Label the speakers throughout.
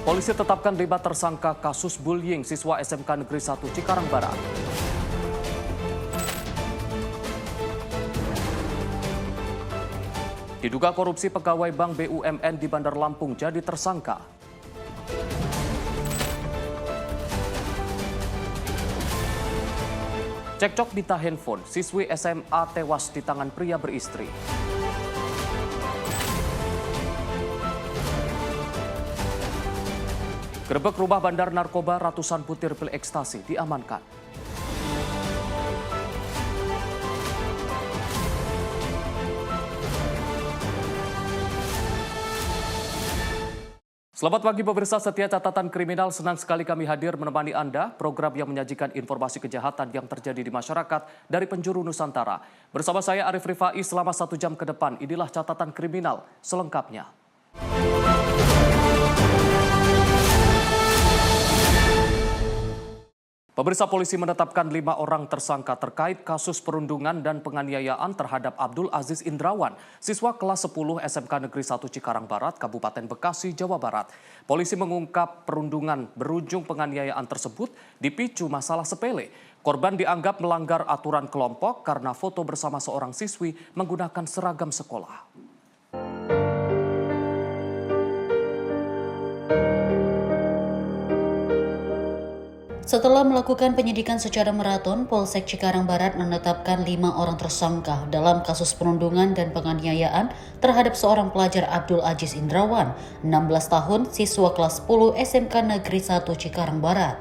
Speaker 1: Polisi tetapkan 5 tersangka kasus bullying siswa SMK Negeri 1 Cikarang Barat. Diduga korupsi pegawai Bank BUMN di Bandar Lampung jadi tersangka. Cekcok minta handphone, siswi SMA tewas di tangan pria beristri. Gerebek rumah bandar narkoba, ratusan butir pil ekstasi diamankan. Selamat pagi pemirsa setia catatan kriminal, senang sekali kami hadir menemani Anda, program yang menyajikan informasi kejahatan yang terjadi di masyarakat dari penjuru Nusantara. Bersama saya Arif Rifai selama 1 jam ke depan, inilah catatan kriminal selengkapnya. Pemirsa, polisi menetapkan 5 orang tersangka terkait kasus perundungan dan penganiayaan terhadap Abdul Aziz Indrawan, siswa kelas 10 SMK Negeri 1 Cikarang Barat, Kabupaten Bekasi, Jawa Barat. Polisi mengungkap perundungan berujung penganiayaan tersebut dipicu masalah sepele. Korban dianggap melanggar aturan kelompok karena foto bersama seorang siswi menggunakan seragam sekolah.
Speaker 2: Setelah melakukan penyidikan secara maraton, Polsek Cikarang Barat menetapkan 5 orang tersangka dalam kasus perundungan dan penganiayaan terhadap seorang pelajar Abdul Aziz Indrawan, 16 tahun, siswa kelas 10 SMK Negeri 1 Cikarang Barat.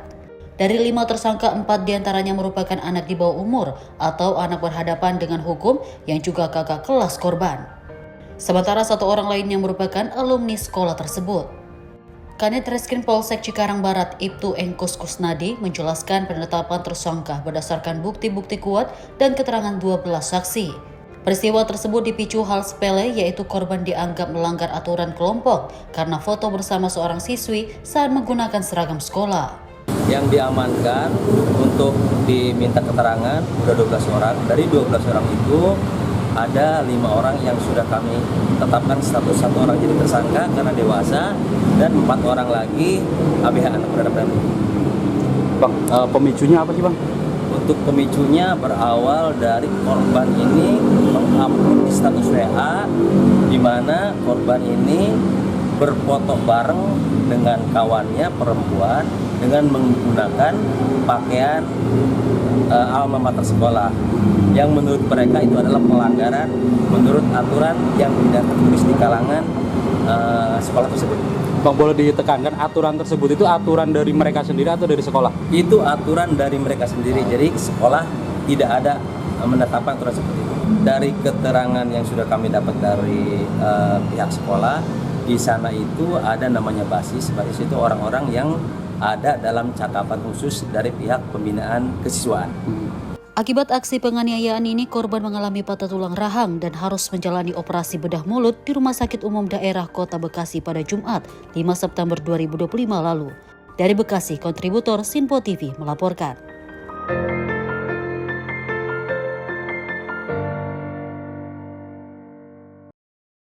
Speaker 2: Dari 5 tersangka, 4 diantaranya merupakan anak di bawah umur atau anak berhadapan dengan hukum yang juga kakak kelas korban. Sementara 1 orang lainnya merupakan alumni sekolah tersebut. Kanit Reskrim Polsek Cikarang Barat Ibtu Engkus Kusnadi menjelaskan penetapan tersangka berdasarkan bukti-bukti kuat dan keterangan 12 saksi. Peristiwa tersebut dipicu hal sepele, yaitu korban dianggap melanggar aturan kelompok karena foto bersama seorang siswi saat menggunakan seragam sekolah.
Speaker 3: Yang diamankan untuk diminta keterangan sudah 12 orang. Dari 12 orang itu ada 5 orang yang sudah kami tetapkan status 1 orang jadi tersangka karena dewasa, dan 4 orang lagi ABH anak berhadapan.
Speaker 4: Bang, pemicunya apa sih Bang?
Speaker 3: Untuk pemicunya berawal dari korban ini mengupload di status WA di mana korban ini berfoto bareng dengan kawannya perempuan dengan menggunakan pakaian alma mater sekolah, yang menurut mereka itu adalah pelanggaran menurut aturan yang tidak tertulis di kalangan sekolah tersebut.
Speaker 4: Bang, boleh ditekankan aturan tersebut itu aturan dari mereka sendiri atau dari sekolah?
Speaker 3: Itu aturan dari mereka sendiri, jadi sekolah tidak ada menetapkan aturan seperti itu. Dari keterangan yang sudah kami dapat dari pihak sekolah, di sana itu ada namanya basis itu orang-orang yang ada dalam cakapan khusus dari pihak pembinaan kesiswaan.
Speaker 2: Akibat aksi penganiayaan ini, korban mengalami patah tulang rahang dan harus menjalani operasi bedah mulut di Rumah Sakit Umum Daerah Kota Bekasi pada Jumat 5 September 2025 lalu. Dari Bekasi, kontributor Sinpo TV melaporkan.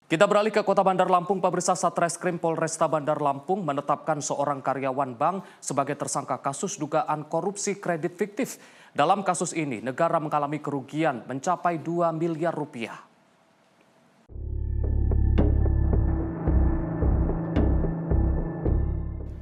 Speaker 1: Kita beralih ke Kota Bandar Lampung. Pemirsa, Satreskrim Polresta Bandar Lampung menetapkan seorang karyawan bank sebagai tersangka kasus dugaan korupsi kredit fiktif. Dalam kasus ini, negara mengalami kerugian mencapai 2 miliar rupiah.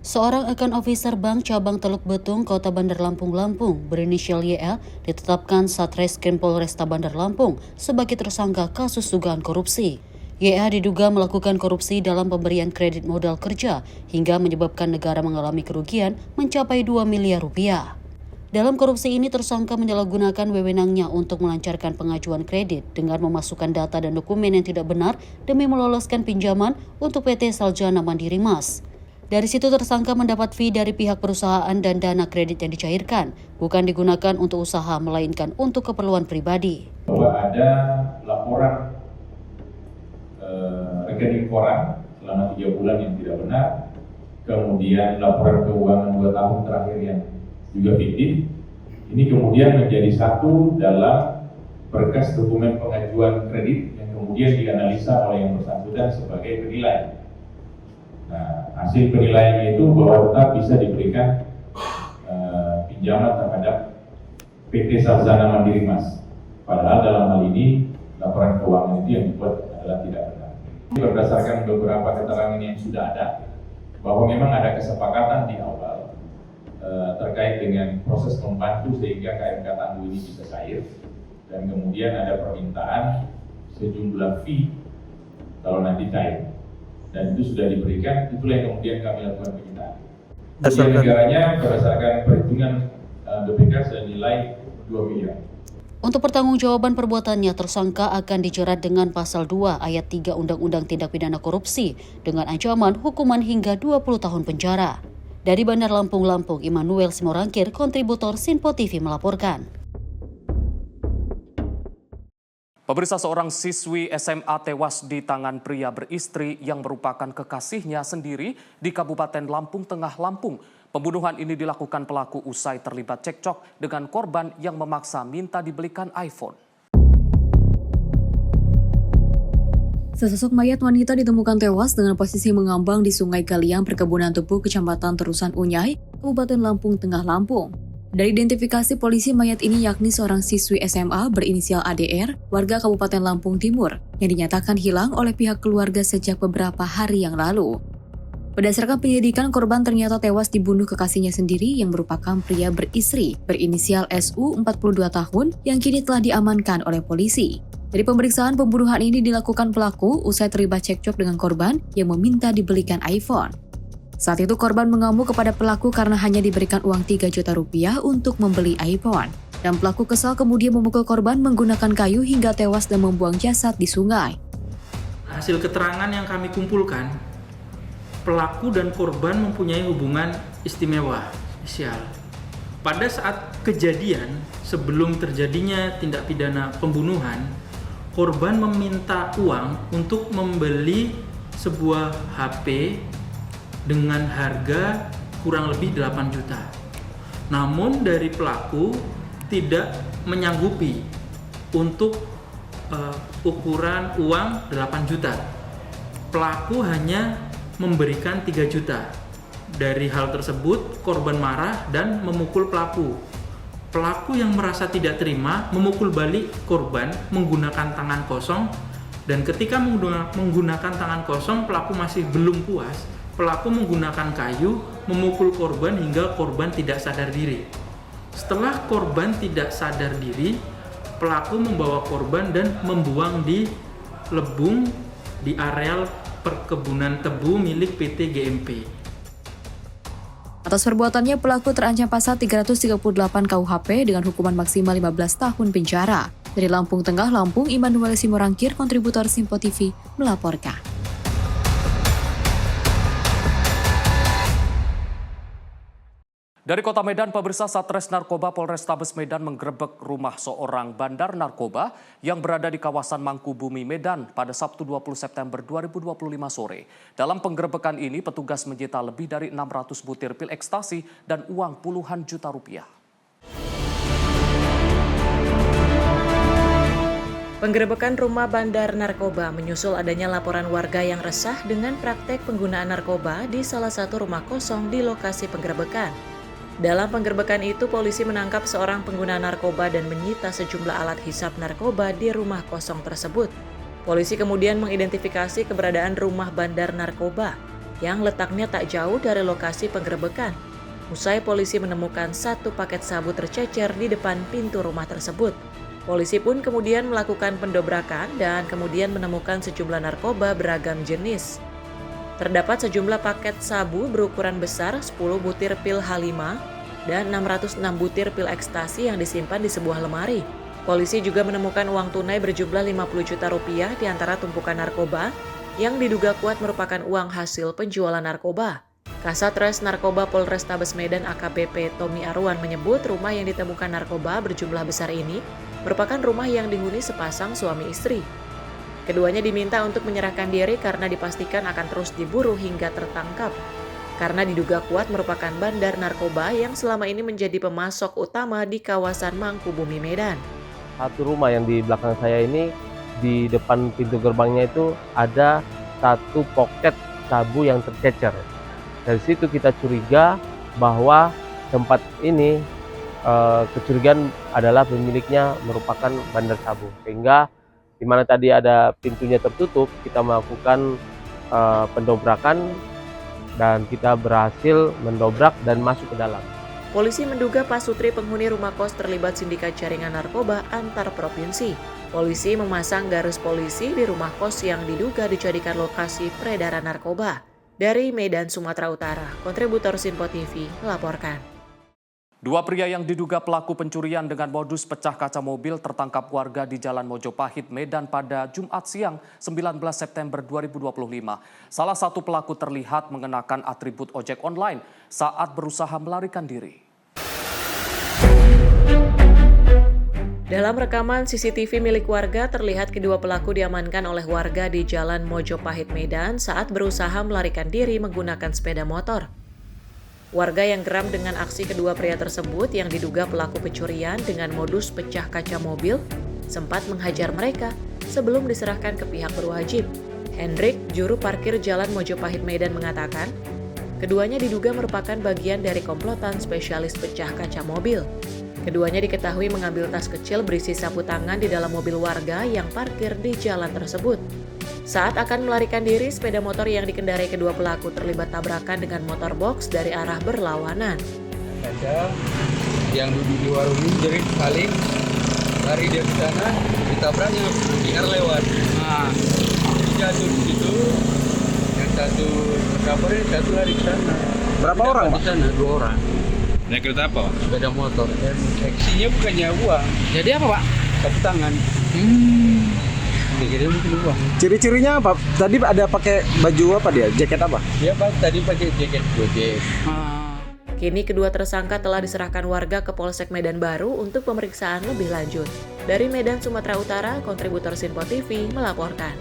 Speaker 2: Seorang account officer bank cabang Teluk Betung, Kota Bandar Lampung, berinisial YL, ditetapkan Satreskrim Polresta Bandar Lampung sebagai tersangka kasus dugaan korupsi. YA diduga melakukan korupsi dalam pemberian kredit modal kerja hingga menyebabkan negara mengalami kerugian mencapai 2 miliar rupiah. Dalam korupsi ini, tersangka menyalahgunakan wewenangnya untuk melancarkan pengajuan kredit dengan memasukkan data dan dokumen yang tidak benar demi meloloskan pinjaman untuk PT Saljana Mandiri Mas. Dari situ tersangka mendapat fee dari pihak perusahaan dan dana kredit yang dicairkan bukan digunakan untuk usaha melainkan untuk keperluan pribadi.
Speaker 5: Bahwa ada laporan rekening koran selama 3 bulan yang tidak benar, kemudian laporan keuangan 2 tahun terakhir yang juga fiktif. Ini kemudian menjadi satu dalam berkas dokumen pengajuan kredit yang kemudian dianalisa oleh yang bersangkutan sebagai bernilai Nah, hasil penilaiannya itu bahwa tetap bisa diberikan pinjaman terhadap PT Sarzana Mandiri Mas. Padahal dalam hal ini laporan keuangan itu yang dibuat adalah tidak benar. Berdasarkan beberapa keterangan yang sudah ada, bahwa memang ada kesepakatan di awal terkait dengan proses membantu sehingga KMK Tangguh ini bisa cair, dan kemudian ada permintaan sejumlah fee kalau nanti cair, dan itu sudah diberikan. Itulah yang kemudian kami lakukan penyitaan. Kerugian negaranya berdasarkan perhitungan BPK senilai 2 miliar.
Speaker 2: Untuk pertanggungjawaban perbuatannya, tersangka akan dijerat dengan pasal 2 ayat 3 Undang-Undang Tindak Pidana Korupsi dengan ancaman hukuman hingga 20 tahun penjara. Dari Bandar Lampung, Immanuel Simorangkir, kontributor Sinpo TV melaporkan.
Speaker 1: Pemirsa, seorang siswi SMA tewas di tangan pria beristri yang merupakan kekasihnya sendiri di Kabupaten Lampung Tengah, Lampung. Pembunuhan ini dilakukan pelaku usai terlibat cekcok dengan korban yang memaksa minta dibelikan iPhone.
Speaker 6: Sesosok mayat wanita ditemukan tewas dengan posisi mengambang di Sungai Galiang, Perkebunan Tebu, Kecamatan Terusan Unyai, Kabupaten Lampung Tengah, Lampung. Dari identifikasi polisi, mayat ini yakni seorang siswi SMA berinisial ADR, warga Kabupaten Lampung Timur, yang dinyatakan hilang oleh pihak keluarga sejak beberapa hari yang lalu. Berdasarkan penyelidikan, korban ternyata tewas dibunuh kekasihnya sendiri yang merupakan pria beristri berinisial SU 42 tahun yang kini telah diamankan oleh polisi. Dari pemeriksaan, pembunuhan ini dilakukan pelaku usai terlibat cekcok dengan korban yang meminta dibelikan iPhone. Saat itu korban mengamuk kepada pelaku karena hanya diberikan uang 3 juta rupiah untuk membeli iPhone. Dan pelaku kesal kemudian memukul korban menggunakan kayu hingga tewas dan membuang jasad di sungai.
Speaker 7: Hasil keterangan yang kami kumpulkan, pelaku dan korban mempunyai hubungan istimewa, spesial. Pada saat kejadian, sebelum terjadinya tindak pidana pembunuhan, korban meminta uang untuk membeli sebuah HP dengan harga kurang lebih 8 juta. Namun dari pelaku tidak menyanggupi untuk ukuran uang 8 juta. Pelaku hanya memberikan 3 juta. Dari hal tersebut, korban marah dan memukul pelaku. Pelaku yang merasa tidak terima memukul balik korban menggunakan tangan kosong, dan ketika menggunakan tangan kosong pelaku masih belum puas. Pelaku menggunakan kayu memukul korban hingga korban tidak sadar diri. Setelah korban tidak sadar diri, pelaku membawa korban dan membuang di lebung di areal perkebunan tebu milik PT GMP.
Speaker 6: Atas perbuatannya, pelaku terancam pasal 338 KUHP dengan hukuman maksimal 15 tahun penjara. Dari Lampung Tengah, Lampung, Immanuel Simorangkir, kontributor Sinpo TV, melaporkan.
Speaker 1: Dari Kota Medan, pemirsa, Satres Narkoba Polrestabes Medan menggerebek rumah seorang bandar narkoba yang berada di kawasan Mangkubumi, Medan pada Sabtu 20 September 2025 sore. Dalam penggerebekan ini, petugas menyita lebih dari 600 butir pil ekstasi dan uang puluhan juta rupiah.
Speaker 8: Penggerebekan rumah bandar narkoba menyusul adanya laporan warga yang resah dengan praktek penggunaan narkoba di salah satu rumah kosong di lokasi penggerebekan. Dalam penggerebekan itu, polisi menangkap seorang pengguna narkoba dan menyita sejumlah alat hisap narkoba di rumah kosong tersebut. Polisi kemudian mengidentifikasi keberadaan rumah bandar narkoba yang letaknya tak jauh dari lokasi penggerebekan. Usai polisi menemukan satu paket sabu tercecer di depan pintu rumah tersebut. Polisi pun kemudian melakukan pendobrakan dan kemudian menemukan sejumlah narkoba beragam jenis. Terdapat sejumlah paket sabu berukuran besar, 10 butir pil H5, dan 606 butir pil ekstasi yang disimpan di sebuah lemari. Polisi juga menemukan uang tunai berjumlah 50 juta rupiah di antara tumpukan narkoba yang diduga kuat merupakan uang hasil penjualan narkoba. Kasatres Narkoba Polrestabes Medan AKBP Tommy Arwan menyebut rumah yang ditemukan narkoba berjumlah besar ini merupakan rumah yang dihuni sepasang suami istri. Keduanya diminta untuk menyerahkan diri karena dipastikan akan terus diburu hingga tertangkap. Karena diduga kuat merupakan bandar narkoba yang selama ini menjadi pemasok utama di kawasan Mangkubumi, Medan.
Speaker 3: Satu rumah yang di belakang saya ini, di depan pintu gerbangnya itu ada satu poket
Speaker 9: sabu yang tercecer. Dari situ kita curiga bahwa tempat ini kecurigaan adalah pemiliknya merupakan bandar sabu, sehingga di mana tadi ada pintunya tertutup, kita melakukan pendobrakan dan kita berhasil mendobrak dan masuk ke dalam.
Speaker 8: Polisi menduga Pak Sutri penghuni rumah kos terlibat sindikat jaringan narkoba antar provinsi. Polisi memasang garis polisi di rumah kos yang diduga dijadikan lokasi peredaran narkoba. Dari Medan, Sumatera Utara, kontributor Sinpo TV melaporkan.
Speaker 1: Dua pria yang diduga pelaku pencurian dengan modus pecah kaca mobil tertangkap warga di Jalan Mojopahit, Medan pada Jumat siang 19 September 2025. Salah satu pelaku terlihat mengenakan atribut ojek online saat berusaha melarikan diri.
Speaker 8: Dalam rekaman CCTV milik warga, terlihat kedua pelaku diamankan oleh warga di Jalan Mojopahit, Medan saat berusaha melarikan diri menggunakan sepeda motor. Warga yang geram dengan aksi kedua pria tersebut yang diduga pelaku pencurian dengan modus pecah kaca mobil sempat menghajar mereka sebelum diserahkan ke pihak berwajib. Hendrik, juru parkir Jalan Mojopahit, Medan mengatakan, keduanya diduga merupakan bagian dari komplotan spesialis pecah kaca mobil. Keduanya diketahui mengambil tas kecil berisi sapu tangan di dalam mobil warga yang parkir di jalan tersebut. Saat akan melarikan diri, sepeda motor yang dikendarai kedua pelaku terlibat tabrakan dengan motor box dari arah berlawanan.
Speaker 10: Ada yang duduk di warung ini jadi saling lari dia ke sana, ditabraknya, dengar lewat. Nah, jatuh di situ, yang satu terkapar, yang satu lari ke sana.
Speaker 4: Berapa orang, Pak?
Speaker 10: Di sana, 2 orang.
Speaker 4: Naik kereta apa, Pak?
Speaker 10: Sepeda motor. Dan aksinya bukannya uang.
Speaker 4: Jadi apa, Pak?
Speaker 10: Sapu tangan. Dikira mungkin uang.
Speaker 4: Ciri-cirinya apa? Tadi ada pakai baju apa dia? Jaket apa?
Speaker 10: Dia tadi pakai jaket Gojek.
Speaker 8: Kini kedua tersangka telah diserahkan warga ke Polsek Medan Baru untuk pemeriksaan lebih lanjut. Dari Medan, Sumatera Utara, kontributor Sinpo TV melaporkan.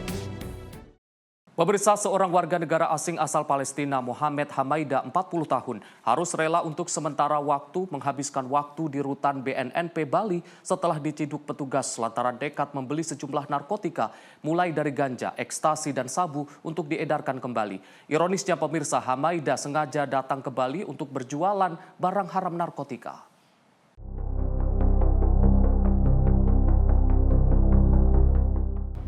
Speaker 1: Pemirsa, seorang warga negara asing asal Palestina, Mohamed Hamaida, 40 tahun, harus rela untuk sementara waktu menghabiskan waktu di rutan BNNP Bali setelah diciduk petugas lantaran nekat membeli sejumlah narkotika, mulai dari ganja, ekstasi, dan sabu untuk diedarkan kembali. Ironisnya pemirsa, Hamaida sengaja datang ke Bali untuk berjualan barang haram narkotika.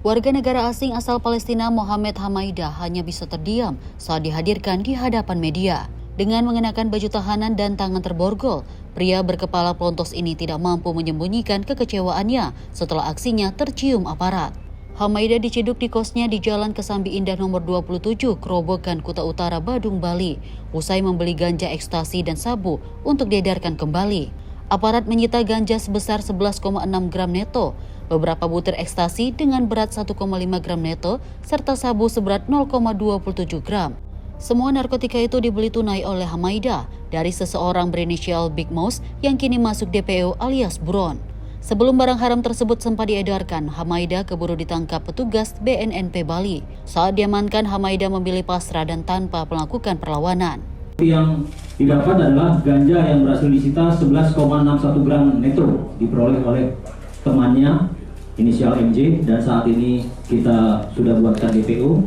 Speaker 2: Warga negara asing asal Palestina Mohamed Hamaida hanya bisa terdiam saat dihadirkan di hadapan media. Dengan mengenakan baju tahanan dan tangan terborgol, pria berkepala pelontos ini tidak mampu menyembunyikan kekecewaannya setelah aksinya tercium aparat. Hamaida diciduk di kosnya di Jalan Kesambi Indah nomor 27, Kerobokan, Kuta Utara, Badung, Bali, usai membeli ganja, ekstasi, dan sabu untuk diedarkan kembali. Aparat menyita ganja sebesar 11,6 gram neto, beberapa butir ekstasi dengan berat 1,5 gram neto, serta sabu seberat 0,27 gram. Semua narkotika itu dibeli tunai oleh Hamaida dari seseorang berinisial Big Mouse yang kini masuk DPO alias buron. Sebelum barang haram tersebut sempat diedarkan, Hamaida keburu ditangkap petugas BNNP Bali. Saat diamankan, Hamaida memilih pasrah dan tanpa melakukan perlawanan.
Speaker 11: Yang didapat adalah ganja yang berhasil disita 11,61 gram neto diperoleh oleh temannya inisial MJ, dan saat ini kita sudah buatkan DPO,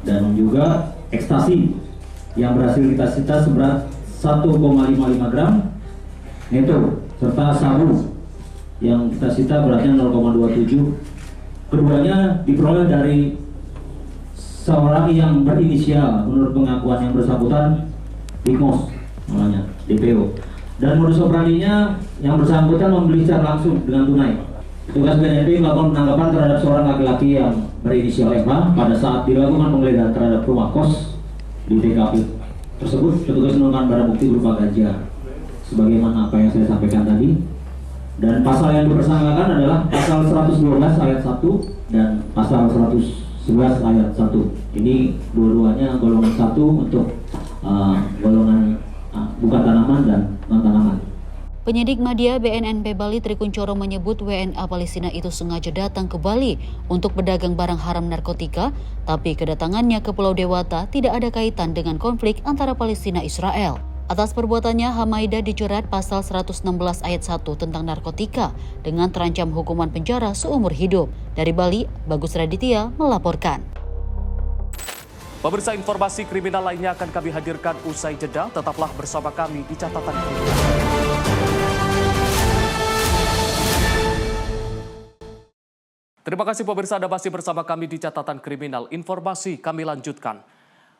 Speaker 11: dan juga ekstasi yang berhasil kita sita seberat 1,55 gram neto, serta sabu yang kita sita beratnya 0,27. Keduanya diperoleh dari seorang yang berinisial menurut pengakuan yang bersangkutan Bikmos, namanya DPO. Dan modus operandinya yang bersangkutan membeli secara langsung dengan tunai. Petugas BNNP melakukan penangkapan terhadap seorang laki-laki yang berinisial MH pada saat dilakukan penggeledahan terhadap rumah kos di TKP tersebut. Petugas menemukan barang bukti berupa ganja, sebagaimana apa yang saya sampaikan tadi. Dan pasal yang dipersangkakan adalah pasal 112 ayat 1 dan pasal 111 ayat 1. Ini dua-duanya golongan 1 untuk golongan bukan tanaman dan non-tanaman.
Speaker 2: Penyidik Madya BNNP Bali Tri Kuncoro menyebut WNA Palestina itu sengaja datang ke Bali untuk berdagang barang haram narkotika, tapi kedatangannya ke Pulau Dewata tidak ada kaitan dengan konflik antara Palestina Israel. Atas perbuatannya, Hamaida dijerat pasal 116 ayat 1 tentang narkotika dengan terancam hukuman penjara seumur hidup. Dari Bali, Bagus Raditya melaporkan.
Speaker 1: Pemirsa, informasi kriminal lainnya akan kami hadirkan usai jeda. Tetaplah bersama kami di Catatan Kriminal. Terima kasih pemirsa, Anda masih bersama kami di Catatan Kriminal. Informasi kami lanjutkan.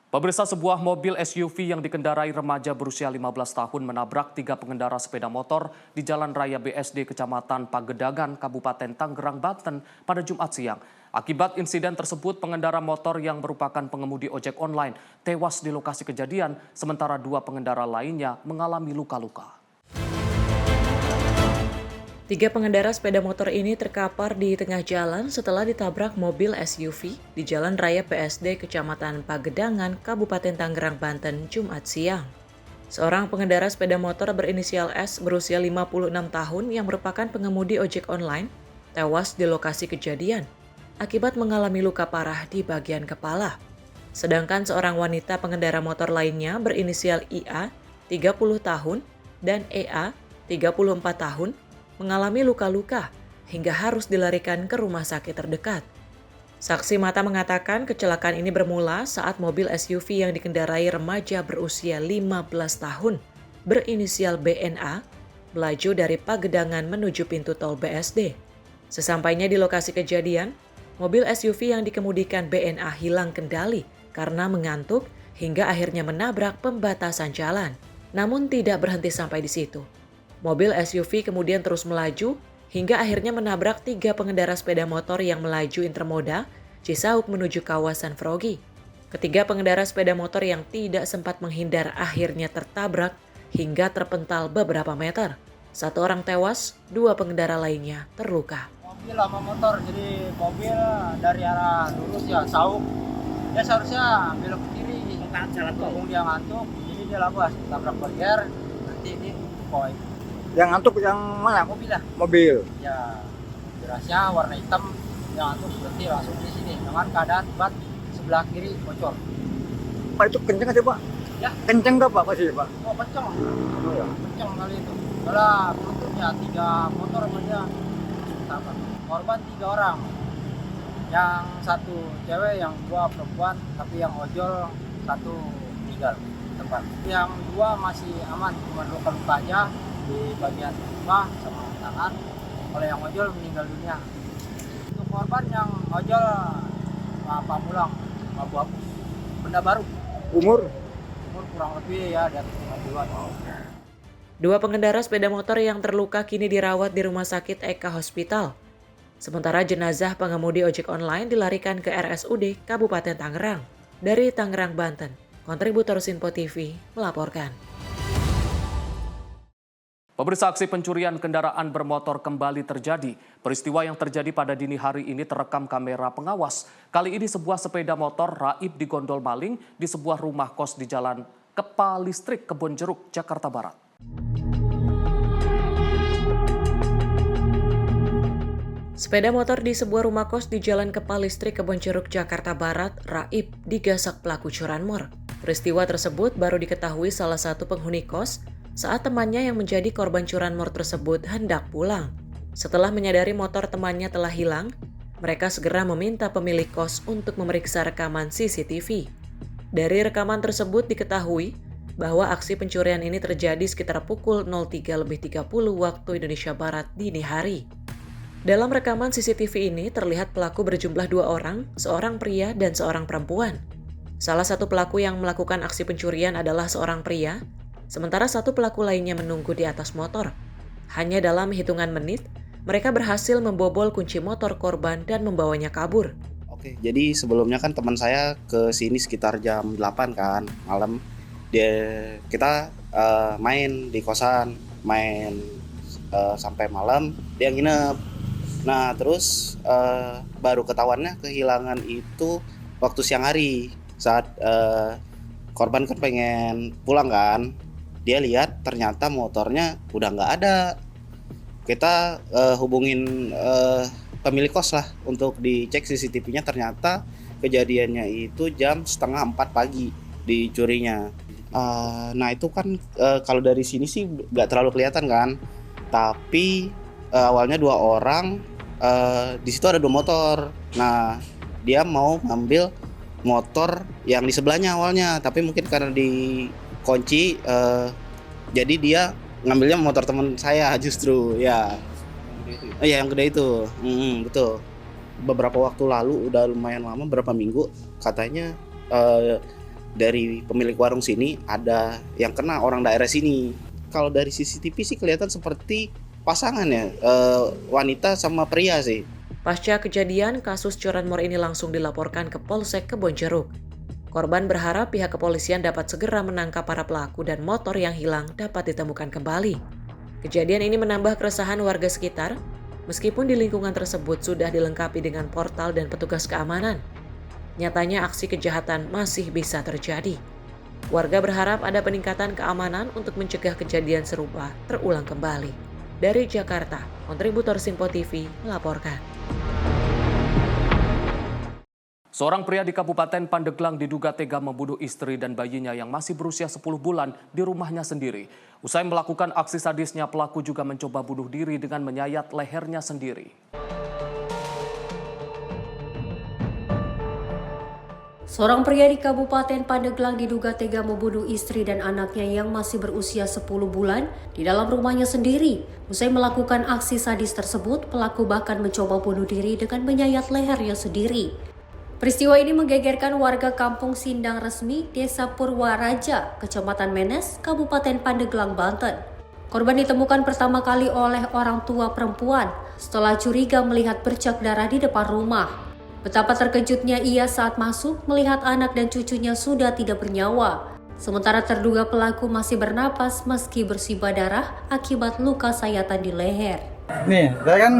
Speaker 1: Pemirsa, sebuah mobil SUV yang dikendarai remaja berusia 15 tahun menabrak 3 pengendara sepeda motor di Jalan Raya BSD Kecamatan Pagedangan, Kabupaten Tangerang, Banten pada Jumat siang. Akibat insiden tersebut, pengendara motor yang merupakan pengemudi ojek online tewas di lokasi kejadian, sementara 2 pengendara lainnya mengalami luka-luka.
Speaker 8: 3 pengendara sepeda motor ini terkapar di tengah jalan setelah ditabrak mobil SUV di Jalan Raya BSD Kecamatan Pagedangan, Kabupaten Tangerang, Banten, Jumat siang. Seorang pengendara sepeda motor berinisial S berusia 56 tahun yang merupakan pengemudi ojek online tewas di lokasi kejadian akibat mengalami luka parah di bagian kepala. Sedangkan seorang wanita pengendara motor lainnya berinisial IA 30 tahun dan EA 34 tahun mengalami luka-luka hingga harus dilarikan ke rumah sakit terdekat. Saksi mata mengatakan kecelakaan ini bermula saat mobil SUV yang dikendarai remaja berusia 15 tahun berinisial BNA melaju dari Pagedangan menuju pintu tol BSD. Sesampainya di lokasi kejadian, mobil SUV yang dikemudikan BNA hilang kendali karena mengantuk hingga akhirnya menabrak pembatasan jalan. Namun tidak berhenti sampai di situ. Mobil SUV kemudian terus melaju hingga akhirnya menabrak 3 pengendara sepeda motor yang melaju intermoda Cisauk menuju kawasan Frogi. Ketiga pengendara sepeda motor yang tidak sempat menghindar akhirnya tertabrak hingga terpental beberapa meter. 1 orang tewas, 2 pengendara lainnya terluka.
Speaker 12: Mobil sama motor, jadi mobil dari arah lurus ya Sauk. Dia seharusnya belok ke kiri, jalan tol. Dia ngantuk, jadi dia labas, tabrak barier, nanti ini koi.
Speaker 13: Yang ngantuk yang mana?
Speaker 12: Mobil lah.
Speaker 13: Mobil.
Speaker 12: Ya, berasnya warna hitam. Yang ngantuk berarti langsung di sini. Dengan keadaan bat sebelah kiri bocor.
Speaker 13: Pak, itu kenceng nggak sih Pak?
Speaker 12: Ya.
Speaker 13: Kenceng nggak Pak pasti Pak?
Speaker 12: Oh kenceng.
Speaker 13: Oh ya.
Speaker 12: Kenceng kali itu. Kalau beruntungnya 3 motor saja. Korban 3 orang. Yang 1 cewek, yang 2 perempuan. Tapi yang ojol 1 meninggal di tempat. Yang 2 masih aman, cuma luka-luka aja di bagian muka sama tangan. Kalau yang ojol meninggal dunia. Untuk korban yang ojol pamulang, abu-abu, benda baru.
Speaker 13: Umur
Speaker 12: Kurang lebih ya di atas 50-an.
Speaker 8: 2 pengendara sepeda motor yang terluka kini dirawat di Rumah Sakit Eka Hospital. Sementara jenazah pengemudi ojek online dilarikan ke RSUD Kabupaten Tangerang. Dari Tangerang, Banten, kontributor Sinpo TV melaporkan.
Speaker 1: Pemirsa, aksi pencurian kendaraan bermotor kembali terjadi. Peristiwa yang terjadi pada dini hari ini terekam kamera pengawas. Kali ini sebuah sepeda motor raib digondol maling di sebuah rumah kos di Jalan Kepalistrik, Kebonjeruk, Jakarta Barat.
Speaker 8: Sepeda motor di sebuah rumah kos di Jalan Kepalistrik, Kebonjeruk, Jakarta Barat, raib digasak pelaku curanmor. Peristiwa tersebut baru diketahui salah satu penghuni kos saat temannya yang menjadi korban curanmor tersebut hendak pulang. Setelah menyadari motor temannya telah hilang, mereka segera meminta pemilik kos untuk memeriksa rekaman CCTV. Dari rekaman tersebut diketahui bahwa aksi pencurian ini terjadi sekitar pukul 03.30 waktu Indonesia Barat dini hari. Dalam rekaman CCTV ini terlihat pelaku berjumlah 2 orang, seorang pria dan seorang perempuan. Salah satu pelaku yang melakukan aksi pencurian adalah seorang pria, sementara 1 pelaku lainnya menunggu di atas motor. Hanya dalam hitungan menit, mereka berhasil membobol kunci motor korban dan membawanya kabur.
Speaker 14: Oke, jadi sebelumnya kan teman saya ke sini sekitar jam 8 kan, malam. Kita main di kosan, main sampai malam, dia nginep. Nah, terus baru ketahuannya kehilangan itu waktu siang hari. Saat korban kan pengen pulang kan, dia lihat ternyata motornya udah nggak ada. Kita hubungin pemilik kos lah untuk dicek CCTV-nya. Ternyata kejadiannya itu jam 3:30 pagi dicurinya. Nah itu kan kalau dari sini sih nggak terlalu kelihatan kan, tapi awalnya 2 orang, di situ ada 2 motor. Nah dia mau ngambil motor yang di sebelahnya awalnya, tapi mungkin karena dikunci jadi dia ngambilnya motor teman saya justru ya. Iya, yang gede itu. Betul. Beberapa waktu lalu, udah lumayan lama, berapa minggu, katanya dari pemilik warung sini ada yang kena orang daerah sini. Kalau dari CCTV sih kelihatan seperti pasangan ya, wanita sama pria sih.
Speaker 8: Pasca kejadian, kasus curanmor ini langsung dilaporkan ke Polsek Kebonjeruk. Korban berharap pihak kepolisian dapat segera menangkap para pelaku dan motor yang hilang dapat ditemukan kembali. Kejadian ini menambah keresahan warga sekitar, meskipun di lingkungan tersebut sudah dilengkapi dengan portal dan petugas keamanan. Nyatanya aksi kejahatan masih bisa terjadi. Warga berharap ada peningkatan keamanan untuk mencegah kejadian serupa terulang kembali. Dari Jakarta, kontributor Simpo TV melaporkan.
Speaker 1: Seorang pria di Kabupaten Pandeglang diduga tega membunuh istri dan bayinya yang masih berusia 10 bulan di rumahnya sendiri. Usai melakukan aksi sadisnya, pelaku juga mencoba bunuh diri dengan menyayat lehernya sendiri.
Speaker 15: Seorang pria di Kabupaten Pandeglang diduga tega membunuh istri dan anaknya yang masih berusia 10 bulan di dalam rumahnya sendiri. Usai melakukan aksi sadis tersebut, pelaku bahkan mencoba bunuh diri dengan menyayat lehernya sendiri. Peristiwa ini menggegerkan warga Kampung Sindang Resmi, Desa Purwaraja, Kecamatan Menes, Kabupaten Pandeglang, Banten. Korban ditemukan pertama kali oleh orang tua perempuan setelah curiga melihat bercak darah di depan rumah. Betapa terkejutnya ia saat masuk melihat anak dan cucunya sudah tidak bernyawa. Sementara terduga pelaku masih bernapas meski bersimbah darah akibat luka sayatan di leher.
Speaker 16: Nih, saya kan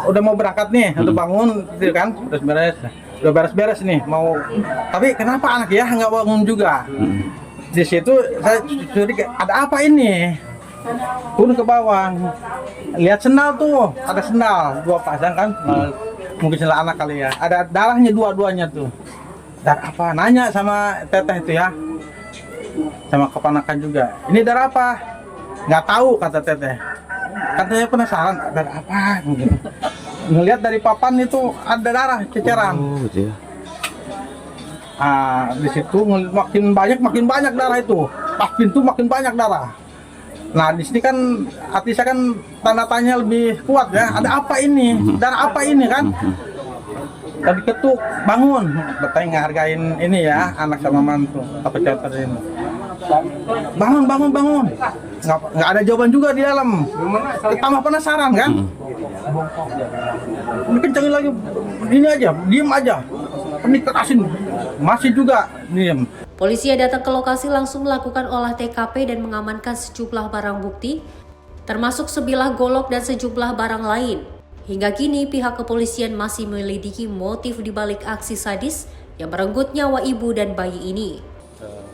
Speaker 16: udah mau berangkat nih, untuk bangun gitu kan, udah beres-beres nih, mau. Tapi kenapa anak ya nggak bangun juga? Di situ saya curiga, ada apa ini? Turun ke bawah, lihat sendal tuh, ada sendal, 2 pasang kan, mungkin sendal anak kali ya. Ada darahnya dua-duanya tuh. Darah apa? Nanya sama teteh itu ya, sama keponakan juga. Ini darah apa? Nggak tahu kata teteh. Katanya penasaran, darah apa? Ngelihat dari papan itu ada darah ceceran.
Speaker 17: Gitu ya.
Speaker 16: Di situ makin banyak darah itu. Pas pintu makin banyak darah. Nah di sini kan hati saya kan tanda tanya lebih kuat ya. Ada apa ini? Darah apa ini kan? Tadi ketuk, bangun. Betanya ngehargain ini ya, anak sama mantu. Apa cerita ini? Bangun. Nggak ada jawaban juga di dalam. Tambah penasaran kan? Ini kencengin lagi, ini aja, diem aja. Ini kerasin, masih juga diem.
Speaker 15: Polisi yang datang ke lokasi langsung melakukan olah TKP dan mengamankan sejumlah barang bukti, termasuk sebilah golok dan sejumlah barang lain. Hingga kini pihak kepolisian masih menyelidiki motif di balik aksi sadis yang merenggut nyawa ibu dan bayi ini.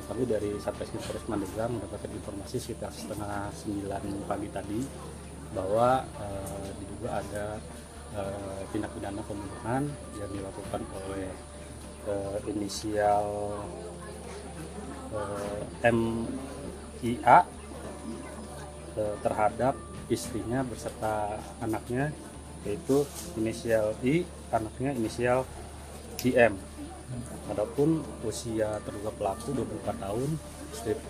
Speaker 4: Kami dari Satreskrim Polres Pandeglang mendapatkan informasi sekitar 8:30 pagi tadi bahwa diduga ada tindak pidana pembunuhan yang dilakukan oleh inisial MIA terhadap istrinya beserta anaknya, yaitu inisial I, anaknya inisial IM. Adapun usia terduga pelaku 24 tahun,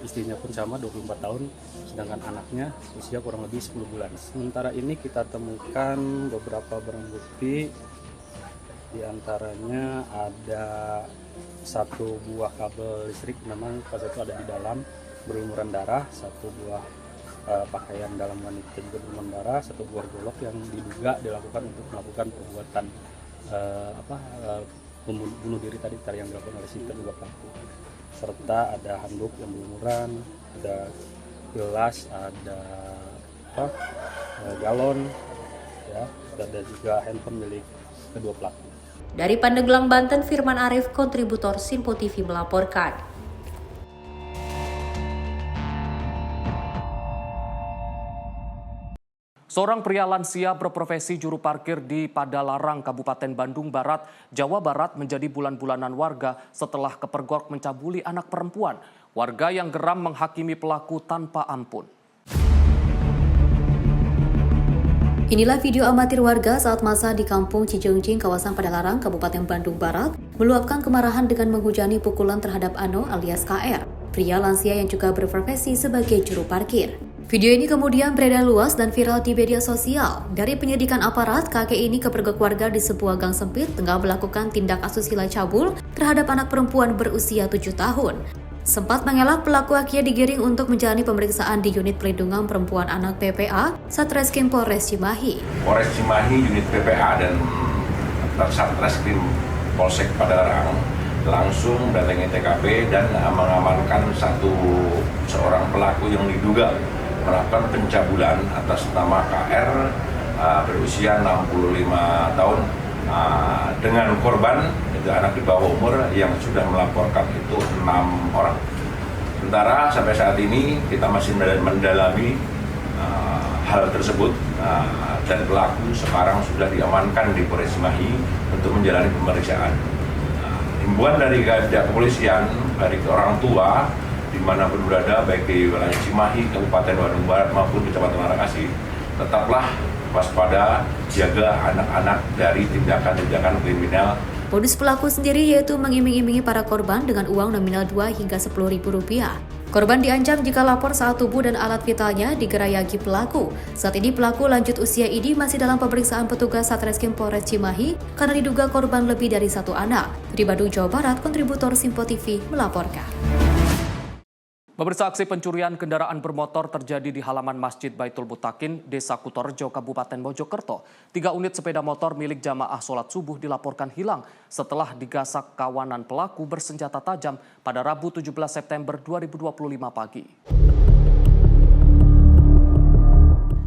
Speaker 4: istrinya pun sama 24 tahun, sedangkan anaknya usia kurang lebih 10 bulan. Sementara ini kita temukan beberapa barang bukti, diantaranya ada 1 buah kabel listrik, memang pas itu ada di dalam berlumuran darah, 1 buah pakaian dalam wanita juga berlumuran darah, 1 buah golok yang diduga dilakukan untuk melakukan perbuatan bunuh diri tadi yang dilakukan oleh si terduga pelaku, serta ada handuk yang berlumuran, ada gelas, ada galon, ya, ada juga handphone milik kedua pelaku.
Speaker 15: Dari Pandeglang, Banten, Firman Arif, kontributor Simpo TV melaporkan.
Speaker 1: Seorang pria lansia berprofesi juru parkir di Padalarang, Kabupaten Bandung Barat, Jawa Barat menjadi bulan-bulanan warga setelah kepergok mencabuli anak perempuan. Warga yang geram menghakimi pelaku tanpa ampun.
Speaker 6: Inilah video amatir warga saat masa di Kampung Cijengjing, kawasan Padalarang, Kabupaten Bandung Barat, meluapkan kemarahan dengan menghujani pukulan terhadap Ano alias KR, pria lansia yang juga berprofesi sebagai juru parkir. Video ini kemudian beredar luas dan viral di media sosial. Dari penyelidikan aparat, kakek ini kepergok warga di sebuah gang sempit tengah melakukan tindak asusila cabul terhadap anak perempuan berusia 7 tahun. Sempat mengelak, pelaku akhirnya digiring untuk menjalani pemeriksaan di Unit Pelindungan Perempuan Anak PPA Satreskrim Polres Cimahi.
Speaker 17: Polres Cimahi, Unit PPA dan Satreskrim Polsek Padalarang langsung mendatangi TKP dan mengamankan seorang pelaku yang diduga melakukan pencabulan atas nama KR berusia 65 tahun dengan korban itu anak di bawah umur yang sudah melaporkan itu 6 orang. Sementara sampai saat ini kita masih mendalami hal tersebut dan pelaku sekarang sudah diamankan di Polres Cimahi untuk menjalani pemeriksaan. Himbauan dari pihak kepolisian bagi orang tua dimanapun berada, baik di wilayah Cimahi, Kabupaten Bandung Barat maupun Kecamatan Larangkasih, tetaplah waspada, jaga anak-anak dari tindakan-tindakan kriminal.
Speaker 6: Modus pelaku sendiri yaitu mengiming-imingi para korban dengan uang nominal 2 hingga Rp10.000. Korban diancam jika lapor saat tubuh dan alat vitalnya digerayagi pelaku. Saat ini pelaku lanjut usia ini masih dalam pemeriksaan petugas Satreskrim Polres Cimahi karena diduga korban lebih dari 1 anak. Dari Bandung, Jawa Barat, kontributor Simpo TV melaporkan.
Speaker 1: Pemirsa, aksi pencurian kendaraan bermotor terjadi di halaman Masjid Baitul Mutakin, Desa Kutorjo, Kabupaten Mojokerto. 3 unit sepeda motor milik jamaah sholat subuh dilaporkan hilang setelah digasak kawanan pelaku bersenjata tajam pada Rabu 17 September 2025 pagi.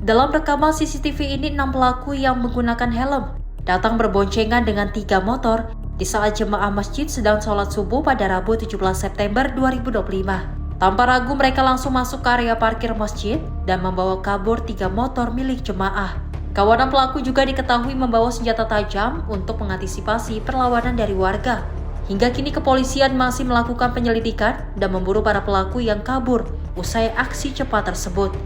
Speaker 15: Dalam rekaman CCTV ini, 6 pelaku yang menggunakan helm datang berboncengan dengan 3 motor di saat jemaah masjid sedang sholat subuh pada Rabu 17 September 2025. Tanpa ragu mereka langsung masuk ke area parkir masjid dan membawa kabur 3 motor milik jemaah. Kawanan pelaku juga diketahui membawa senjata tajam untuk mengantisipasi perlawanan dari warga. Hingga kini kepolisian masih melakukan penyelidikan dan memburu para pelaku yang kabur usai aksi cepat tersebut.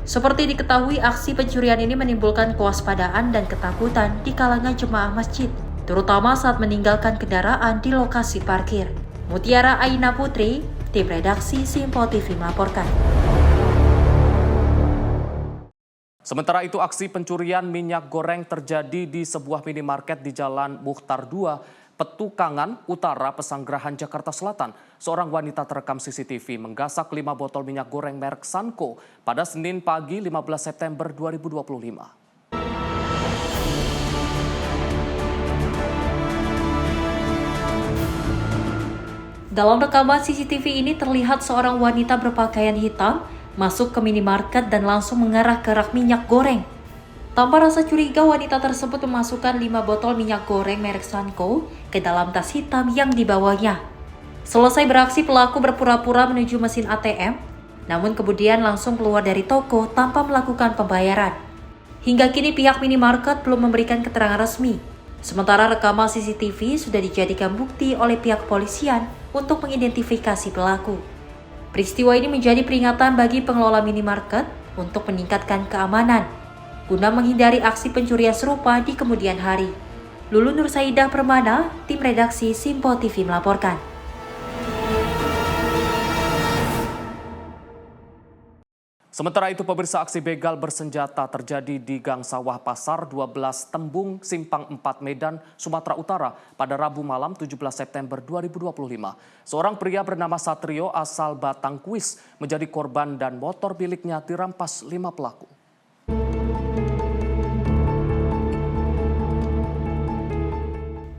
Speaker 15: Seperti diketahui, aksi pencurian ini menimbulkan kewaspadaan dan ketakutan di kalangan jemaah masjid, terutama saat meninggalkan kendaraan di lokasi parkir. Mutiara Aina Putri, tim redaksi Simpo TV melaporkan.
Speaker 1: Sementara itu, aksi pencurian minyak goreng terjadi di sebuah minimarket di Jalan Mukhtar 2, Petukangan Utara, Pesanggerahan, Jakarta Selatan. Seorang wanita terekam CCTV menggasak 5 botol minyak goreng merek Sanko pada Senin pagi 15 September 2025.
Speaker 15: Dalam rekaman CCTV ini terlihat seorang wanita berpakaian hitam masuk ke minimarket dan langsung mengarah ke rak minyak goreng. Tanpa rasa curiga, wanita tersebut memasukkan 5 botol minyak goreng merek Sanko ke dalam tas hitam yang dibawanya. Selesai beraksi, pelaku berpura-pura menuju mesin ATM, namun kemudian langsung keluar dari toko tanpa melakukan pembayaran. Hingga kini pihak minimarket belum memberikan keterangan resmi. Sementara rekaman CCTV sudah dijadikan bukti oleh pihak kepolisian untuk mengidentifikasi pelaku. Peristiwa ini menjadi peringatan bagi pengelola minimarket untuk meningkatkan keamanan guna menghindari aksi pencurian serupa di kemudian hari. Lulu Nursaidah Permana, tim redaksi Simpo TV melaporkan.
Speaker 1: Sementara itu, pemirsa, aksi begal bersenjata terjadi di Gang Sawah Pasar 12 Tembung, Simpang 4 Medan, Sumatera Utara pada Rabu malam 17 September 2025. Seorang pria bernama Satrio asal Batangkuis menjadi korban dan motor miliknya dirampas 5 pelaku.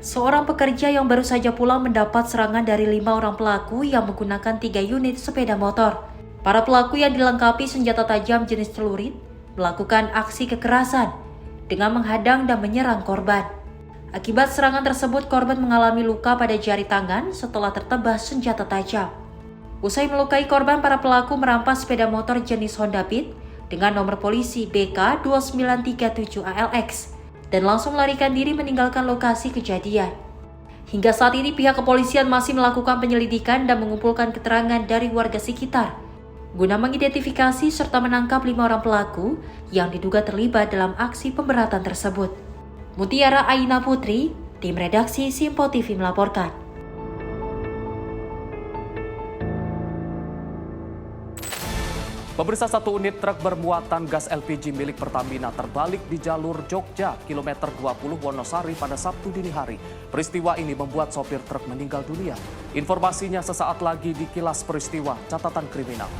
Speaker 15: Seorang pekerja yang baru saja pulang mendapat serangan dari 5 orang pelaku yang menggunakan 3 unit sepeda motor. Para pelaku yang dilengkapi senjata tajam jenis celurit melakukan aksi kekerasan dengan menghadang dan menyerang korban. Akibat serangan tersebut, korban mengalami luka pada jari tangan setelah tertebas senjata tajam. Usai melukai korban, para pelaku merampas sepeda motor jenis Honda Beat dengan nomor polisi BK 2937 ALX dan langsung melarikan diri meninggalkan lokasi kejadian. Hingga saat ini pihak kepolisian masih melakukan penyelidikan dan mengumpulkan keterangan dari warga sekitar. guna mengidentifikasi serta menangkap 5 orang pelaku yang diduga terlibat dalam aksi pemberatan tersebut. Mutiara Aina Putri, tim redaksi Simpo TV melaporkan.
Speaker 1: Pemirsa, satu unit truk bermuatan gas LPG milik Pertamina terbalik di jalur Jogja, kilometer 20 Wonosari pada Sabtu dini hari. Peristiwa ini membuat sopir truk meninggal dunia. Informasinya sesaat lagi di Kilas Peristiwa Catatan Kriminal.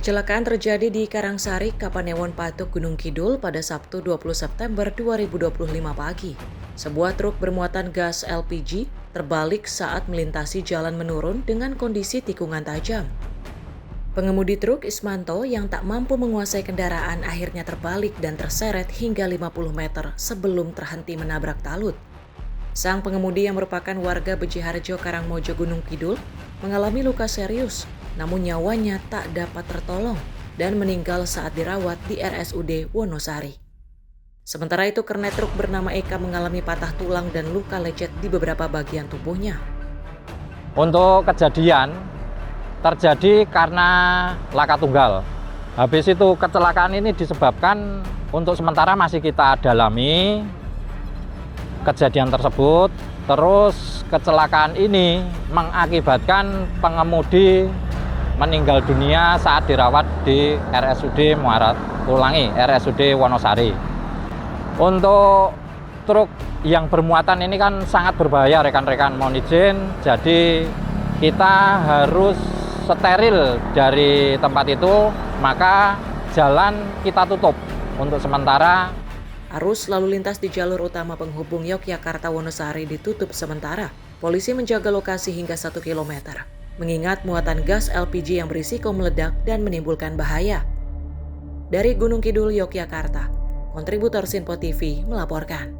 Speaker 8: Kecelakaan terjadi di Karangsari, Kapanewon Patuk, Gunung Kidul pada Sabtu 20 September 2025 pagi. Sebuah truk bermuatan gas LPG terbalik saat melintasi jalan menurun dengan kondisi tikungan tajam. Pengemudi truk Ismanto yang tak mampu menguasai kendaraan akhirnya terbalik dan terseret hingga 50 meter sebelum terhenti menabrak talut. Sang pengemudi yang merupakan warga Bejiharjo, Karangmojo, Gunung Kidul mengalami luka serius, namun nyawanya tak dapat tertolong dan meninggal saat dirawat di RSUD Wonosari. Sementara itu, kernet truk bernama Eka mengalami patah tulang dan luka lecet di beberapa bagian tubuhnya.
Speaker 18: Untuk kejadian terjadi karena laka tunggal. Habis itu kecelakaan ini disebabkan untuk sementara masih kita dalami kejadian tersebut. Terus kecelakaan ini mengakibatkan pengemudi meninggal dunia saat dirawat di RSUD RSUD Wonosari. Untuk truk yang bermuatan ini kan sangat berbahaya, rekan-rekan, mohon izin. Jadi kita harus steril dari tempat itu, maka jalan kita tutup untuk sementara.
Speaker 8: Arus lalu lintas di jalur utama penghubung Yogyakarta Wonosari ditutup sementara. Polisi menjaga lokasi hingga 1 km. Mengingat muatan gas LPG yang berisiko meledak dan menimbulkan bahaya. Dari Gunung Kidul, Yogyakarta, kontributor Simpo TV melaporkan.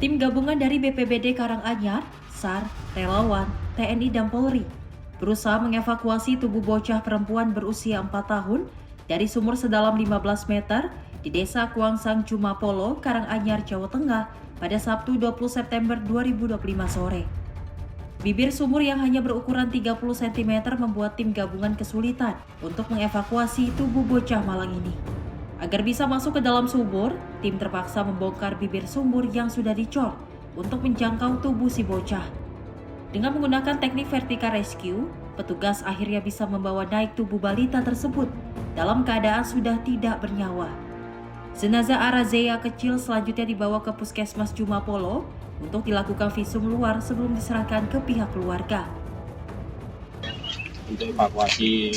Speaker 15: Tim gabungan dari BPBD Karanganyar, SAR, relawan, TNI dan Polri berusaha mengevakuasi tubuh bocah perempuan berusia 4 tahun dari sumur sedalam 15 meter di Desa Kuangsang, Jumapolo, Karanganyar, Jawa Tengah pada Sabtu 20 September 2025 sore. Bibir sumur yang hanya berukuran 30 cm membuat tim gabungan kesulitan untuk mengevakuasi tubuh bocah malang ini. Agar bisa masuk ke dalam sumur, tim terpaksa membongkar bibir sumur yang sudah dicor untuk menjangkau tubuh si bocah. Dengan menggunakan teknik vertical rescue, petugas akhirnya bisa membawa naik tubuh balita tersebut dalam keadaan sudah tidak bernyawa. Jenazah Arazea kecil selanjutnya dibawa ke Puskesmas Jumapolo untuk dilakukan visum luar sebelum diserahkan ke pihak keluarga.
Speaker 19: Untuk evakuasi,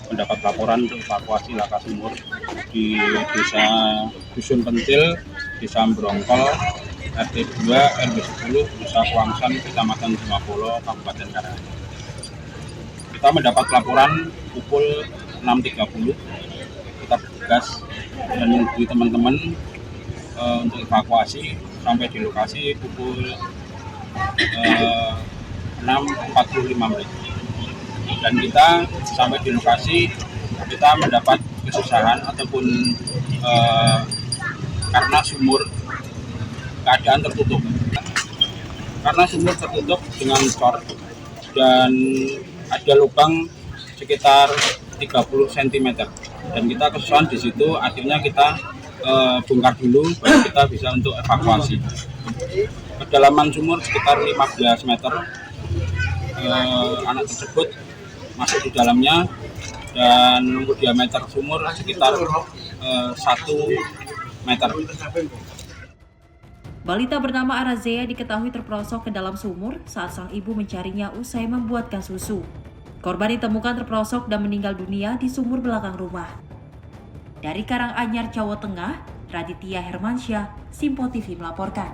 Speaker 19: mendapat laporan untuk evakuasi laka sumur di Desa Dusun Pentil, Desa Brongkol, RT 2 RW 10, Desa Kuangsang, Kecamatan Jumapolo, Kabupaten Karanganyar. Kita mendapat laporan pukul 6.30. Kita bertugas dan menghubungi teman-teman untuk evakuasi sampai di lokasi pukul 6.45. Dan kita sampai di lokasi, kita mendapat kesusahan ataupun karena sumur keadaan tertutup. Karena sumur tertutup dengan cor dan ada lubang sekitar 30 cm. Dan kita kesusahan di situ, akhirnya kita bongkar dulu baru kita bisa untuk evakuasi. Kedalaman sumur sekitar 15 meter. Anak tersebut masuk di dalamnya dan diameter sumur sekitar 1 meter.
Speaker 20: Balita bernama Arazea diketahui terperosok ke dalam sumur saat sang ibu mencarinya usai membuatkan susu. Korban ditemukan terperosok dan meninggal dunia di sumur belakang rumah. Dari Karanganyar, Jawa Tengah, Raditya Hermansyah, Simpo TV melaporkan.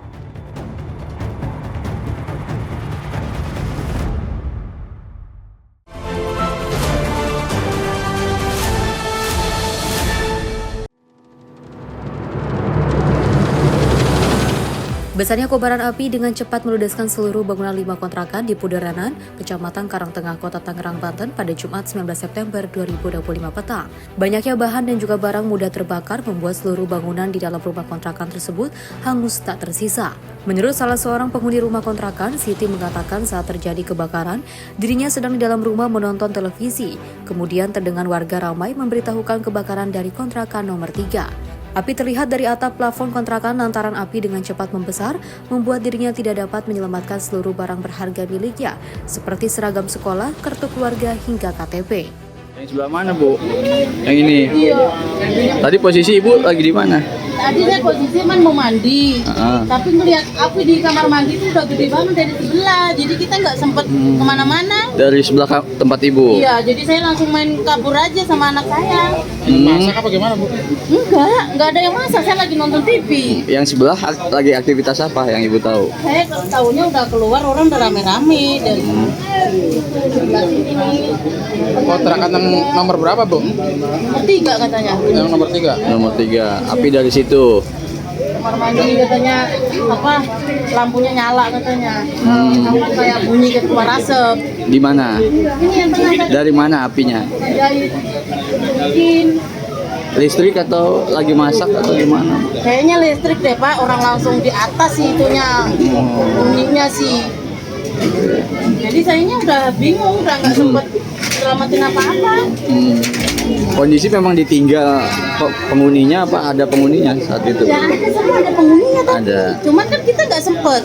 Speaker 6: Besarnya kobaran api dengan cepat meludeskan seluruh bangunan 5 kontrakan di Pudaranan, Kecamatan Karangtengah, Kota Tangerang, Banten pada Jumat 19 September 2025 petang. Banyaknya bahan dan juga barang mudah terbakar membuat seluruh bangunan di dalam rumah kontrakan tersebut hangus tak tersisa. Menurut salah seorang penghuni rumah kontrakan, Siti mengatakan saat terjadi kebakaran, dirinya sedang di dalam rumah menonton televisi. Kemudian terdengar warga ramai memberitahukan kebakaran dari kontrakan nomor 3. Api terlihat dari atap plafon kontrakan lantaran api dengan cepat membesar, membuat dirinya tidak dapat menyelamatkan seluruh barang berharga miliknya, seperti seragam sekolah, kartu keluarga, hingga KTP.
Speaker 10: Yang sebelah mana, Bu? Yang ini? Iya. Tadi posisi Ibu lagi di mana?
Speaker 21: Tadi saya posisi mau mandi, tapi ngeliat api di kamar mandi itu udah gede banget dari sebelah, jadi kita nggak sempet kemana-mana.
Speaker 10: Dari sebelah tempat Ibu?
Speaker 21: Iya, jadi saya langsung main kabur aja sama anak saya.
Speaker 10: Masak apa gimana, Bu?
Speaker 21: Nggak ada yang masak, saya lagi nonton TV.
Speaker 10: Yang sebelah lagi aktivitas apa yang Ibu tahu?
Speaker 21: Saya tahunya udah keluar, orang udah rame-rame dan sebelah sini.
Speaker 10: Kontrakan yang nomor berapa, Bu?
Speaker 21: Nomor 3 katanya.
Speaker 10: Yang nomor 3? Nomor 3, api dari situ.
Speaker 21: Kamar mandi katanya apa lampunya nyala katanya, kayak bunyi keluar asap.
Speaker 10: Di mana?
Speaker 21: Ini yang tengah.
Speaker 10: Dari mana apinya?
Speaker 21: Dari mungkin
Speaker 10: listrik atau lagi masak atau gimana?
Speaker 21: kayaknya listrik deh Pak, orang langsung di atas sih itunya bunyinya sih. Jadi sayanya udah bingung, udah nggak sempet selamatin apa-apa.
Speaker 10: Kondisi memang ditinggal penghuninya apa ada penghuninya saat itu?
Speaker 21: Ya ada, semua ada penghuninya kan.
Speaker 10: Ada.
Speaker 21: Cuman kan kita nggak sempet.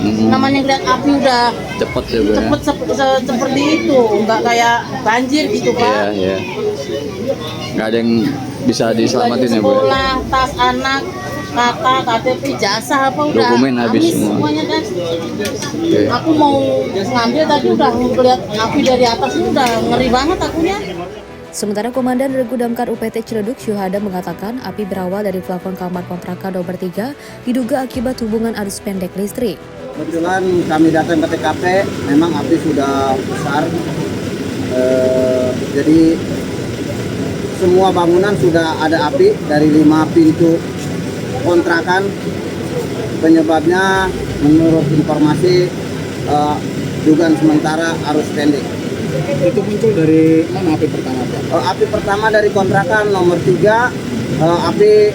Speaker 21: Namanya ngeliat api udah
Speaker 10: cepet ya, Bu, ya?
Speaker 21: cepet seperti itu, nggak kayak banjir gitu Pak.
Speaker 10: Iya, iya. Nggak ada yang bisa diselamatin ya, Bu?
Speaker 21: Sekolah, tas anak, kakak, KTP, jasa apa udah
Speaker 10: dokumen habis semua.
Speaker 21: Semuanya kan. Aku mau ngambil tadi udah ngeliat api dari atas itu udah ngeri banget akunya.
Speaker 6: Sementara Komandan Regu Damkar UPT Ciledug Syuhada mengatakan api berawal dari plafon kamar kontrakan nomor 3 diduga akibat hubungan arus pendek listrik.
Speaker 12: Kebetulan kami datang ke TKP, memang api sudah besar. Jadi semua bangunan sudah ada api dari 5 pintu kontrakan. Penyebabnya menurut informasi dugaan sementara arus pendek.
Speaker 10: Itu muncul dari mana api pertama, Pak?
Speaker 12: Api pertama dari kontrakan nomor 3, api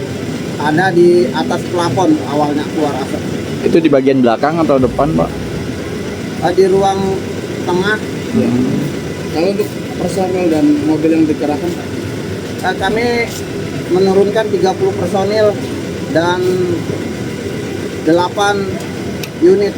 Speaker 12: ada di atas plafon awalnya keluar asap.
Speaker 10: Itu di bagian belakang atau depan, Pak?
Speaker 12: Di ruang tengah.
Speaker 10: Kalau untuk personel dan mobil yang dikerahkan?
Speaker 12: Kami menurunkan 30 personil dan 8 unit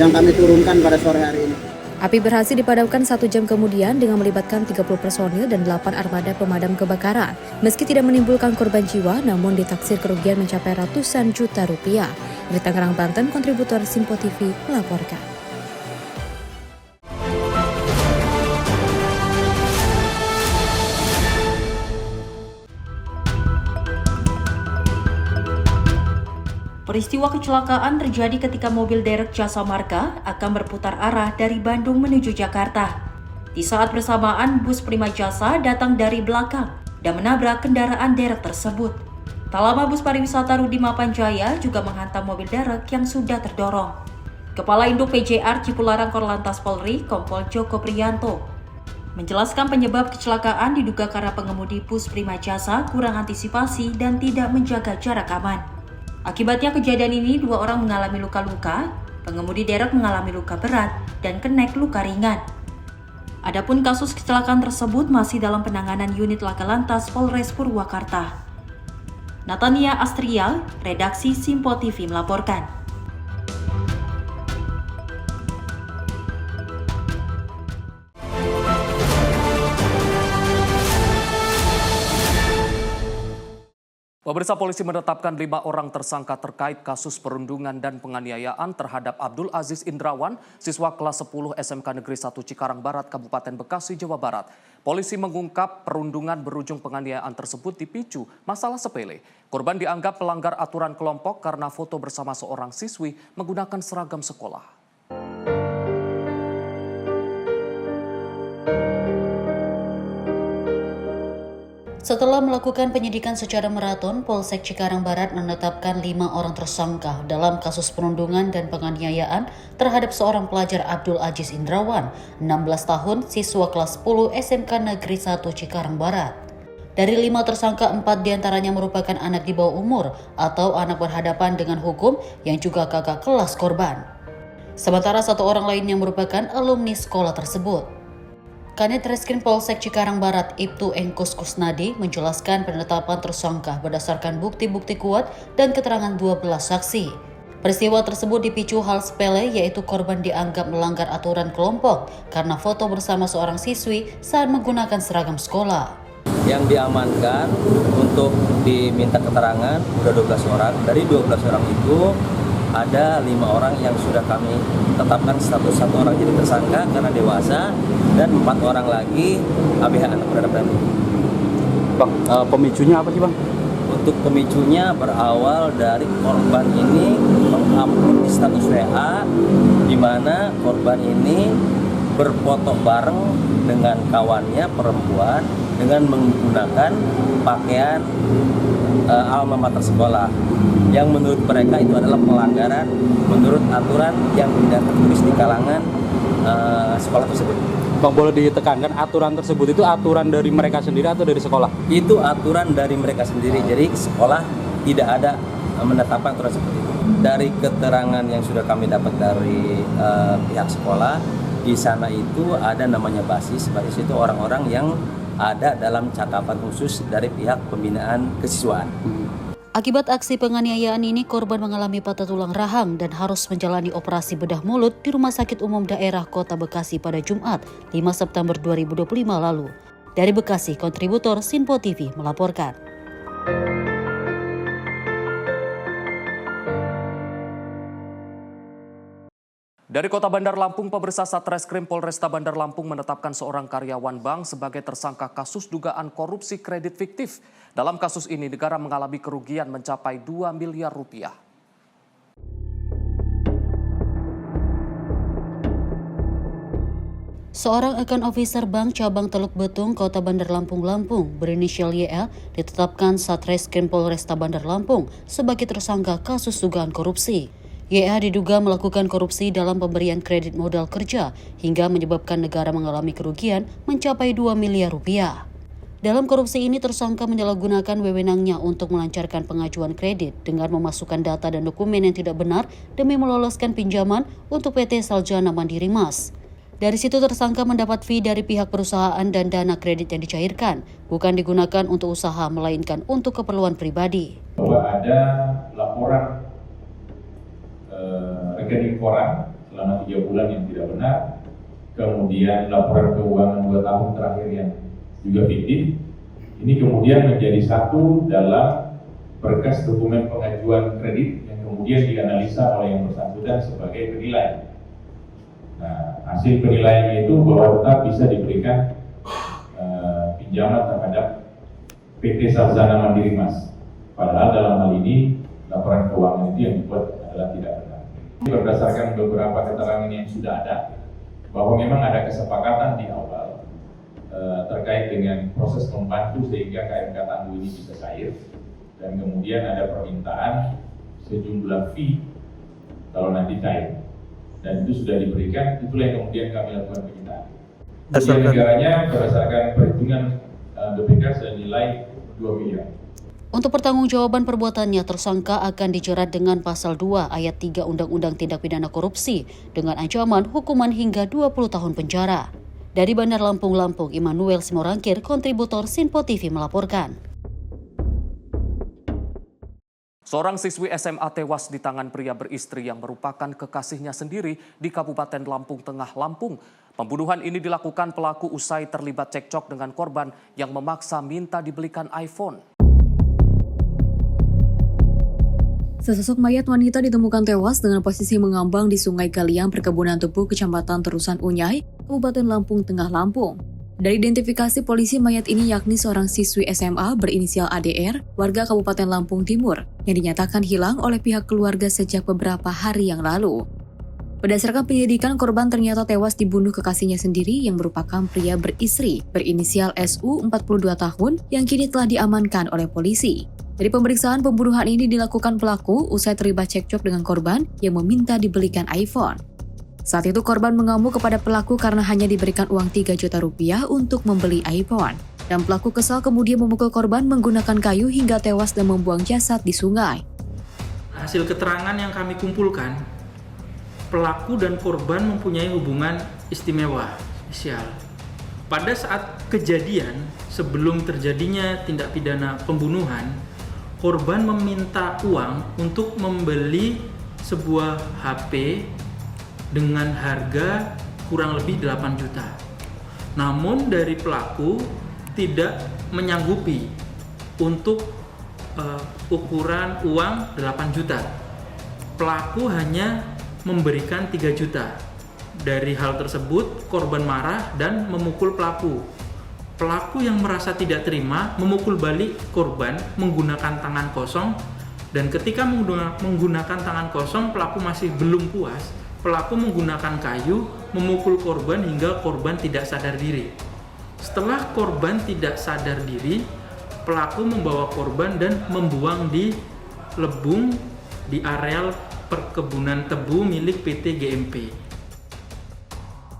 Speaker 12: yang kami turunkan pada sore hari ini.
Speaker 6: Api berhasil dipadamkan 1 jam kemudian dengan melibatkan 30 personil dan 8 armada pemadam kebakaran. Meski tidak menimbulkan korban jiwa, namun ditaksir kerugian mencapai ratusan juta rupiah. Dari Tangerang, Banten, kontributor Simpo TV melaporkan.
Speaker 20: Peristiwa kecelakaan terjadi ketika mobil derek Jasa Marga akan berputar arah dari Bandung menuju Jakarta. Di saat bersamaan, bus Prima Jasa datang dari belakang dan menabrak kendaraan derek tersebut. Tak lama bus pariwisata Rudi Mapanjaya juga menghantam mobil derek yang sudah terdorong. Kepala Induk PJR Cipularang Korlantas Polri, Kompol Joko Priyanto, menjelaskan penyebab kecelakaan diduga karena pengemudi bus Prima Jasa kurang antisipasi dan tidak menjaga jarak aman. Akibatnya kejadian ini 2 orang mengalami luka-luka, pengemudi derek mengalami luka berat, dan kenek luka ringan. Adapun kasus kecelakaan tersebut masih dalam penanganan unit Laka Lantas Polres Purwakarta. Natania Astrial, redaksi Simpo TV melaporkan.
Speaker 1: Pemirsa, polisi menetapkan 5 orang tersangka terkait kasus perundungan dan penganiayaan terhadap Abdul Aziz Indrawan, siswa kelas 10 SMK Negeri 1 Cikarang Barat, Kabupaten Bekasi, Jawa Barat. Polisi mengungkap perundungan berujung penganiayaan tersebut dipicu masalah sepele. Korban dianggap melanggar aturan kelompok karena foto bersama seorang siswi menggunakan seragam sekolah.
Speaker 2: Setelah melakukan penyidikan secara maraton, Polsek Cikarang Barat menetapkan 5 orang tersangka dalam kasus perundungan dan penganiayaan terhadap seorang pelajar Abdul Aziz Indrawan, 16 tahun, siswa kelas 10 SMK Negeri 1 Cikarang Barat. Dari 5 tersangka, 4 diantaranya merupakan anak di bawah umur atau anak berhadapan dengan hukum yang juga kakak kelas korban. Sementara 1 orang lainnya merupakan alumni sekolah tersebut. Kanit Reskrim Polsek Cikarang Barat Ibtu Engkus Kusnadi menjelaskan penetapan tersangka berdasarkan bukti-bukti kuat dan keterangan 12 saksi. Peristiwa tersebut dipicu hal sepele, yaitu korban dianggap melanggar aturan kelompok karena foto bersama seorang siswi saat menggunakan seragam sekolah.
Speaker 3: Yang diamankan untuk diminta keterangan sudah 12 orang. Dari 12 orang itu ada 5 orang yang sudah kami tetapkan status 1 orang jadi tersangka karena dewasa dan 4 orang lagi ABH anak berhadapan.
Speaker 4: Bang, pemicunya apa sih Bang?
Speaker 3: Untuk pemicunya berawal dari korban ini mengupload di status WA di mana korban ini berfoto bareng dengan kawannya perempuan dengan menggunakan pakaian alma mater sekolah yang menurut mereka itu adalah pelanggaran menurut aturan yang tidak tertulis di kalangan sekolah tersebut.
Speaker 4: Bang, boleh ditekankan aturan tersebut itu aturan dari mereka sendiri atau dari sekolah?
Speaker 3: Itu aturan dari mereka sendiri, jadi sekolah tidak ada menetapkan aturan seperti itu. Dari keterangan yang sudah kami dapat dari pihak sekolah, di sana itu ada namanya basis itu orang-orang yang ada dalam cakapan khusus dari pihak pembinaan kesiswaan.
Speaker 2: Akibat aksi penganiayaan ini, korban mengalami patah tulang rahang dan harus menjalani operasi bedah mulut di Rumah Sakit Umum Daerah Kota Bekasi pada Jumat, 5 September 2025 lalu. Dari Bekasi, kontributor Sinpo TV melaporkan.
Speaker 1: Dari Kota Bandar Lampung, pemirsa, Satreskrim Polresta Bandar Lampung menetapkan seorang karyawan bank sebagai tersangka kasus dugaan korupsi kredit fiktif. Dalam kasus ini, negara mengalami kerugian mencapai 2 miliar rupiah.
Speaker 2: Seorang account officer bank cabang Teluk Betung, Kota Bandar Lampung, berinisial YL, ditetapkan Satreskrim Polresta Bandar Lampung sebagai tersangka kasus dugaan korupsi. YA diduga melakukan korupsi dalam pemberian kredit modal kerja hingga menyebabkan negara mengalami kerugian mencapai 2 miliar rupiah. Dalam korupsi ini, tersangka menyalahgunakan wewenangnya untuk melancarkan pengajuan kredit dengan memasukkan data dan dokumen yang tidak benar demi meloloskan pinjaman untuk PT Saljana Mandiri Mas. Dari situ tersangka mendapat fee dari pihak perusahaan dan dana kredit yang dicairkan bukan digunakan untuk usaha melainkan untuk keperluan pribadi.
Speaker 5: Bahwa ada laporan rekening koran selama 3 bulan yang tidak benar, kemudian laporan keuangan 2 tahun terakhir yang juga fiktif. Ini kemudian menjadi satu dalam berkas dokumen pengajuan kredit yang kemudian dianalisa oleh yang bersangkutan sebagai penilai. Nah, hasil penilaiannya itu bahwa tetap bisa diberikan pinjaman terhadap PT Saljana Mandiri Mas. Padahal dalam hal ini laporan keuangan itu yang dibuat adalah tidak benar. Berdasarkan beberapa keterangan yang sudah ada, bahwa memang ada kesepakatan di awal terkait dengan proses membantu sehingga KMK Tangguh ini bisa cair, dan kemudian ada permintaan sejumlah fee kalau nanti cair, dan itu sudah diberikan. Itulah yang kemudian kami lakukan penyitaan. Kerugian negaranya berdasarkan perhitungan BPK senilai 2 miliar.
Speaker 2: Untuk pertanggungjawaban perbuatannya, tersangka akan dijerat dengan Pasal 2 Ayat 3 Undang-Undang Tindak Pidana Korupsi dengan ancaman hukuman hingga 20 tahun penjara. Dari Bandar Lampung, Immanuel Simorangkir, kontributor Sinpo TV melaporkan.
Speaker 1: Seorang siswi SMA tewas di tangan pria beristri yang merupakan kekasihnya sendiri di Kabupaten Lampung Tengah, Lampung. Pembunuhan ini dilakukan pelaku usai terlibat cekcok dengan korban yang memaksa minta dibelikan iPhone.
Speaker 6: Sesosok mayat wanita ditemukan tewas dengan posisi mengambang di Sungai Galiang Perkebunan Tebu, Kecamatan Terusan Unyai, Kabupaten Lampung Tengah, Lampung. Dari identifikasi polisi, mayat ini yakni seorang siswi SMA berinisial ADR, warga Kabupaten Lampung Timur, yang dinyatakan hilang oleh pihak keluarga sejak beberapa hari yang lalu. Berdasarkan penyelidikan, korban ternyata tewas dibunuh kekasihnya sendiri yang merupakan pria beristri berinisial SU 42 tahun yang kini telah diamankan oleh polisi. Dari pemeriksaan, pembunuhan ini dilakukan pelaku usai terlibat cekcok dengan korban yang meminta dibelikan iPhone. Saat itu korban mengamuk kepada pelaku karena hanya diberikan uang 3 juta rupiah untuk membeli iPhone. Dan pelaku kesal kemudian memukul korban menggunakan kayu hingga tewas dan membuang jasad di sungai.
Speaker 7: Hasil keterangan yang kami kumpulkan, pelaku dan korban mempunyai hubungan istimewa, spesial. Pada saat kejadian, sebelum terjadinya tindak pidana pembunuhan, korban meminta uang untuk membeli sebuah HP dengan harga kurang lebih 8 juta. Namun dari pelaku tidak menyanggupi untuk ukuran uang 8 juta. Pelaku hanya memberikan 3 juta. Dari hal tersebut, korban marah dan memukul pelaku. Pelaku yang merasa tidak terima memukul balik korban menggunakan tangan kosong, dan ketika menggunakan tangan kosong pelaku masih belum puas. Pelaku menggunakan kayu memukul korban hingga korban tidak sadar diri. Setelah korban tidak sadar diri, pelaku membawa korban dan membuang di lebung di areal perkebunan tebu milik PT GMP.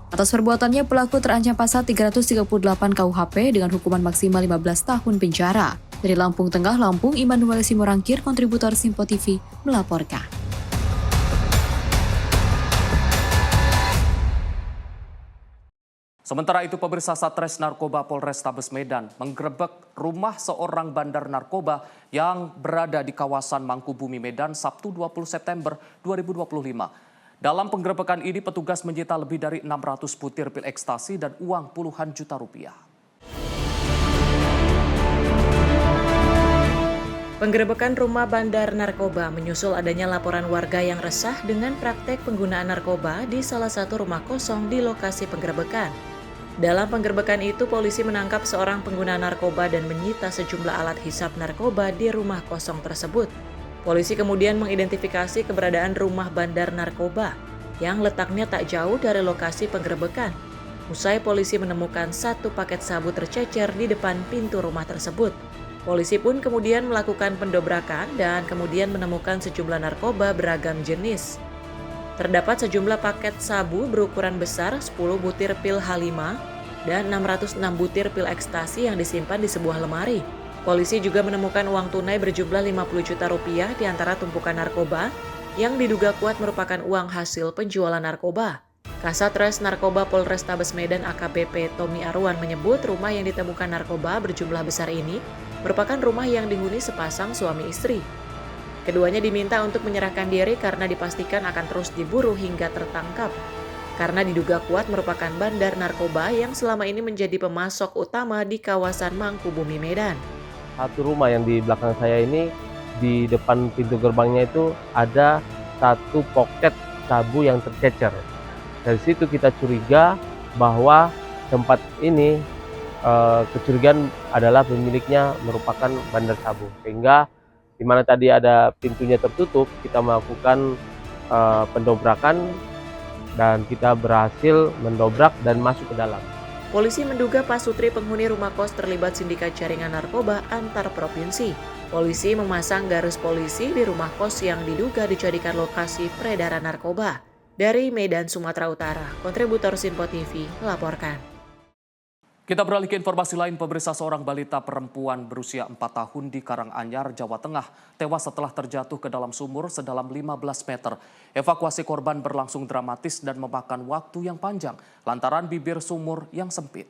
Speaker 6: Atas perbuatannya, pelaku terancam pasal 338 KUHP dengan hukuman maksimal 15 tahun penjara. Dari Lampung Tengah, Lampung, Immanuel Simorangkir, kontributor Simpo TV, melaporkan.
Speaker 1: Sementara itu, pemirsa, Satres Narkoba Polrestabes Medan menggerebek rumah seorang bandar narkoba yang berada di kawasan Mangkubumi, Medan, Sabtu 20 September 2025. Dalam penggerebekan ini, petugas menyita lebih dari 600 butir pil ekstasi dan uang puluhan juta rupiah.
Speaker 8: Penggerebekan rumah bandar narkoba menyusul adanya laporan warga yang resah dengan praktek penggunaan narkoba di salah satu rumah kosong di lokasi penggerebekan. Dalam penggerebekan itu, polisi menangkap seorang pengguna narkoba dan menyita sejumlah alat hisap narkoba di rumah kosong tersebut. Polisi kemudian mengidentifikasi keberadaan rumah bandar narkoba yang letaknya tak jauh dari lokasi penggerebekan. Usai polisi menemukan satu paket sabu tercecer di depan pintu rumah tersebut. Polisi pun kemudian melakukan pendobrakan dan kemudian menemukan sejumlah narkoba beragam jenis. Terdapat sejumlah paket sabu berukuran besar, 10 butir pil H5, dan 606 butir pil ekstasi yang disimpan di sebuah lemari. Polisi juga menemukan uang tunai berjumlah 50 juta rupiah di antara tumpukan narkoba yang diduga kuat merupakan uang hasil penjualan narkoba. Kasatres Narkoba Polrestabes Medan AKBP Tommy Arwan menyebut rumah yang ditemukan narkoba berjumlah besar ini merupakan rumah yang dihuni sepasang suami istri. Keduanya diminta untuk menyerahkan diri karena dipastikan akan terus diburu hingga tertangkap. Karena diduga kuat merupakan bandar narkoba yang selama ini menjadi pemasok utama di kawasan Mangkubumi, Medan.
Speaker 9: Satu rumah yang di belakang saya ini, di depan pintu gerbangnya itu ada satu poket sabu yang tercecer. Dari situ kita curiga bahwa tempat ini kecurigaan adalah pemiliknya merupakan bandar sabu. Sehingga di mana tadi ada pintunya tertutup, kita melakukan pendobrakan dan kita berhasil mendobrak dan masuk ke dalam.
Speaker 8: Polisi menduga Pasutri penghuni rumah kos terlibat sindikat jaringan narkoba antar provinsi. Polisi memasang garis polisi di rumah kos yang diduga dijadikan lokasi peredaran narkoba. Dari Medan, Sumatera Utara, kontributor Simpo TV melaporkan.
Speaker 1: Kita beralih ke informasi lain, pemirsa. Seorang balita perempuan berusia 4 tahun di Karanganyar, Jawa Tengah, tewas setelah terjatuh ke dalam sumur sedalam 15 meter. Evakuasi korban berlangsung dramatis dan memakan waktu yang panjang lantaran bibir sumur yang sempit.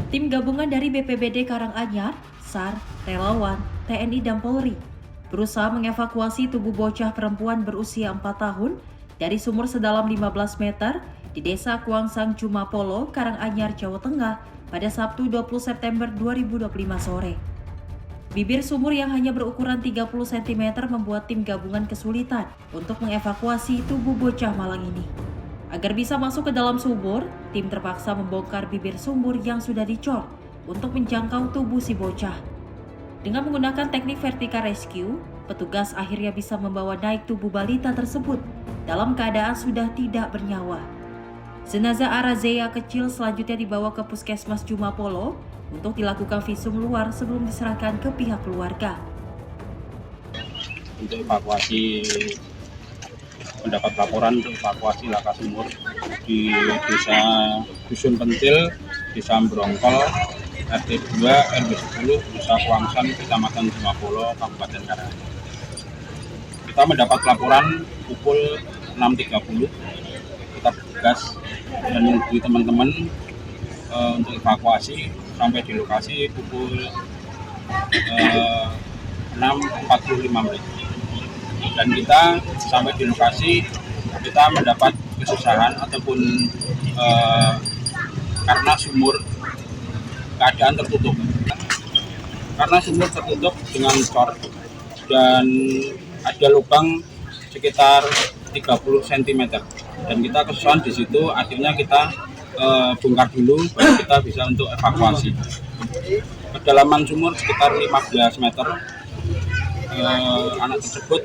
Speaker 20: Tim gabungan dari BPBD Karanganyar, SAR, relawan, TNI dan Polri berusaha mengevakuasi tubuh bocah perempuan berusia 4 tahun dari sumur sedalam 15 meter di Desa Kuangsang Jumapolo, Karanganyar, Jawa Tengah pada Sabtu 20 September 2025 sore. Bibir sumur yang hanya berukuran 30 cm membuat tim gabungan kesulitan untuk mengevakuasi tubuh bocah malang ini. Agar bisa masuk ke dalam sumur, tim terpaksa membongkar bibir sumur yang sudah dicor untuk menjangkau tubuh si bocah. Dengan menggunakan teknik vertical rescue, petugas akhirnya bisa membawa naik tubuh balita tersebut dalam keadaan sudah tidak bernyawa. Jenazah Arazea kecil selanjutnya dibawa ke Puskesmas Jumapolo untuk dilakukan visum luar sebelum diserahkan ke pihak keluarga.
Speaker 19: Untuk evakuasi, mendapat laporan untuk evakuasi laka sumur di Desa Dusun Pentil, Desa Brongkol, RT 2 RW 10, Desa Kuangsan, Kecamatan Jumapolo, Kabupaten Karanganyar. Kita mendapat laporan pukul 6.30. Kita bertugas dan menunggu teman-teman untuk evakuasi sampai di lokasi pukul 6.45 menit. Dan kita sampai di lokasi, kita mendapat kesusahan ataupun karena sumur keadaan tertutup. Karena sumur tertutup dengan cor dan ada lubang sekitar 30 cm. Dan kita kesusahan di situ, akhirnya kita bongkar dulu baru kita bisa untuk evakuasi. Kedalaman sumur sekitar 15 meter. Anak tersebut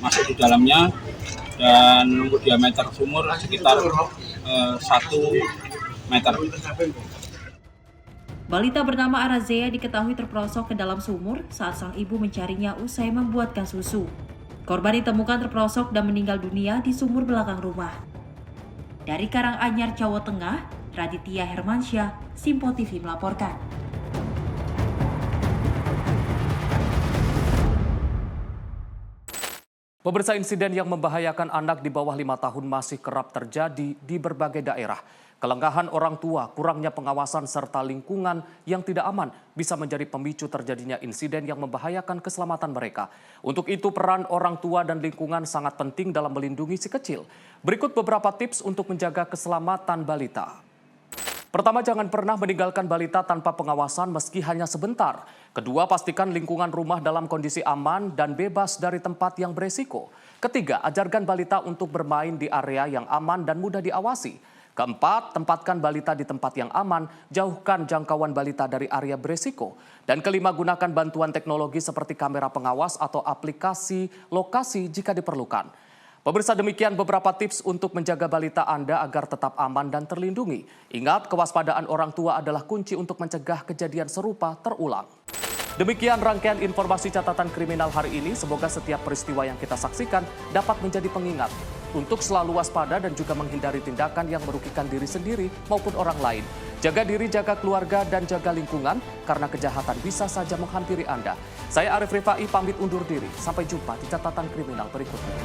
Speaker 19: masuk di dalamnya dan diameter sumur sekitar 1 meter.
Speaker 20: Balita bernama Arazea diketahui terperosok ke dalam sumur saat sang ibu mencarinya usai membuatkan susu. Korban ditemukan terperosok dan meninggal dunia di sumur belakang rumah. Dari Karanganyar, Jawa Tengah, Raditya Hermansyah, Simpo TV melaporkan.
Speaker 1: Pemirsa, insiden yang membahayakan anak di bawah 5 tahun masih kerap terjadi di berbagai daerah. Kelengkahan orang tua, kurangnya pengawasan serta lingkungan yang tidak aman bisa menjadi pemicu terjadinya insiden yang membahayakan keselamatan mereka. Untuk itu peran orang tua dan lingkungan sangat penting dalam melindungi si kecil. Berikut beberapa tips untuk menjaga keselamatan balita. Pertama, jangan pernah meninggalkan balita tanpa pengawasan meski hanya sebentar. Kedua, pastikan lingkungan rumah dalam kondisi aman dan bebas dari tempat yang beresiko. Ketiga, ajarkan balita untuk bermain di area yang aman dan mudah diawasi. Keempat, tempatkan balita di tempat yang aman, jauhkan jangkauan balita dari area beresiko. Dan kelima, gunakan bantuan teknologi seperti kamera pengawas atau aplikasi lokasi jika diperlukan. Pemirsa, demikian beberapa tips untuk menjaga balita Anda agar tetap aman dan terlindungi. Ingat, kewaspadaan orang tua adalah kunci untuk mencegah kejadian serupa terulang. Demikian rangkaian informasi catatan kriminal hari ini. Semoga setiap peristiwa yang kita saksikan dapat menjadi pengingat untuk selalu waspada dan juga menghindari tindakan yang merugikan diri sendiri maupun orang lain. Jaga diri, jaga keluarga, dan jaga lingkungan karena kejahatan bisa saja menghampiri Anda. Saya Arif Rifai pamit undur diri. Sampai jumpa di catatan kriminal berikutnya.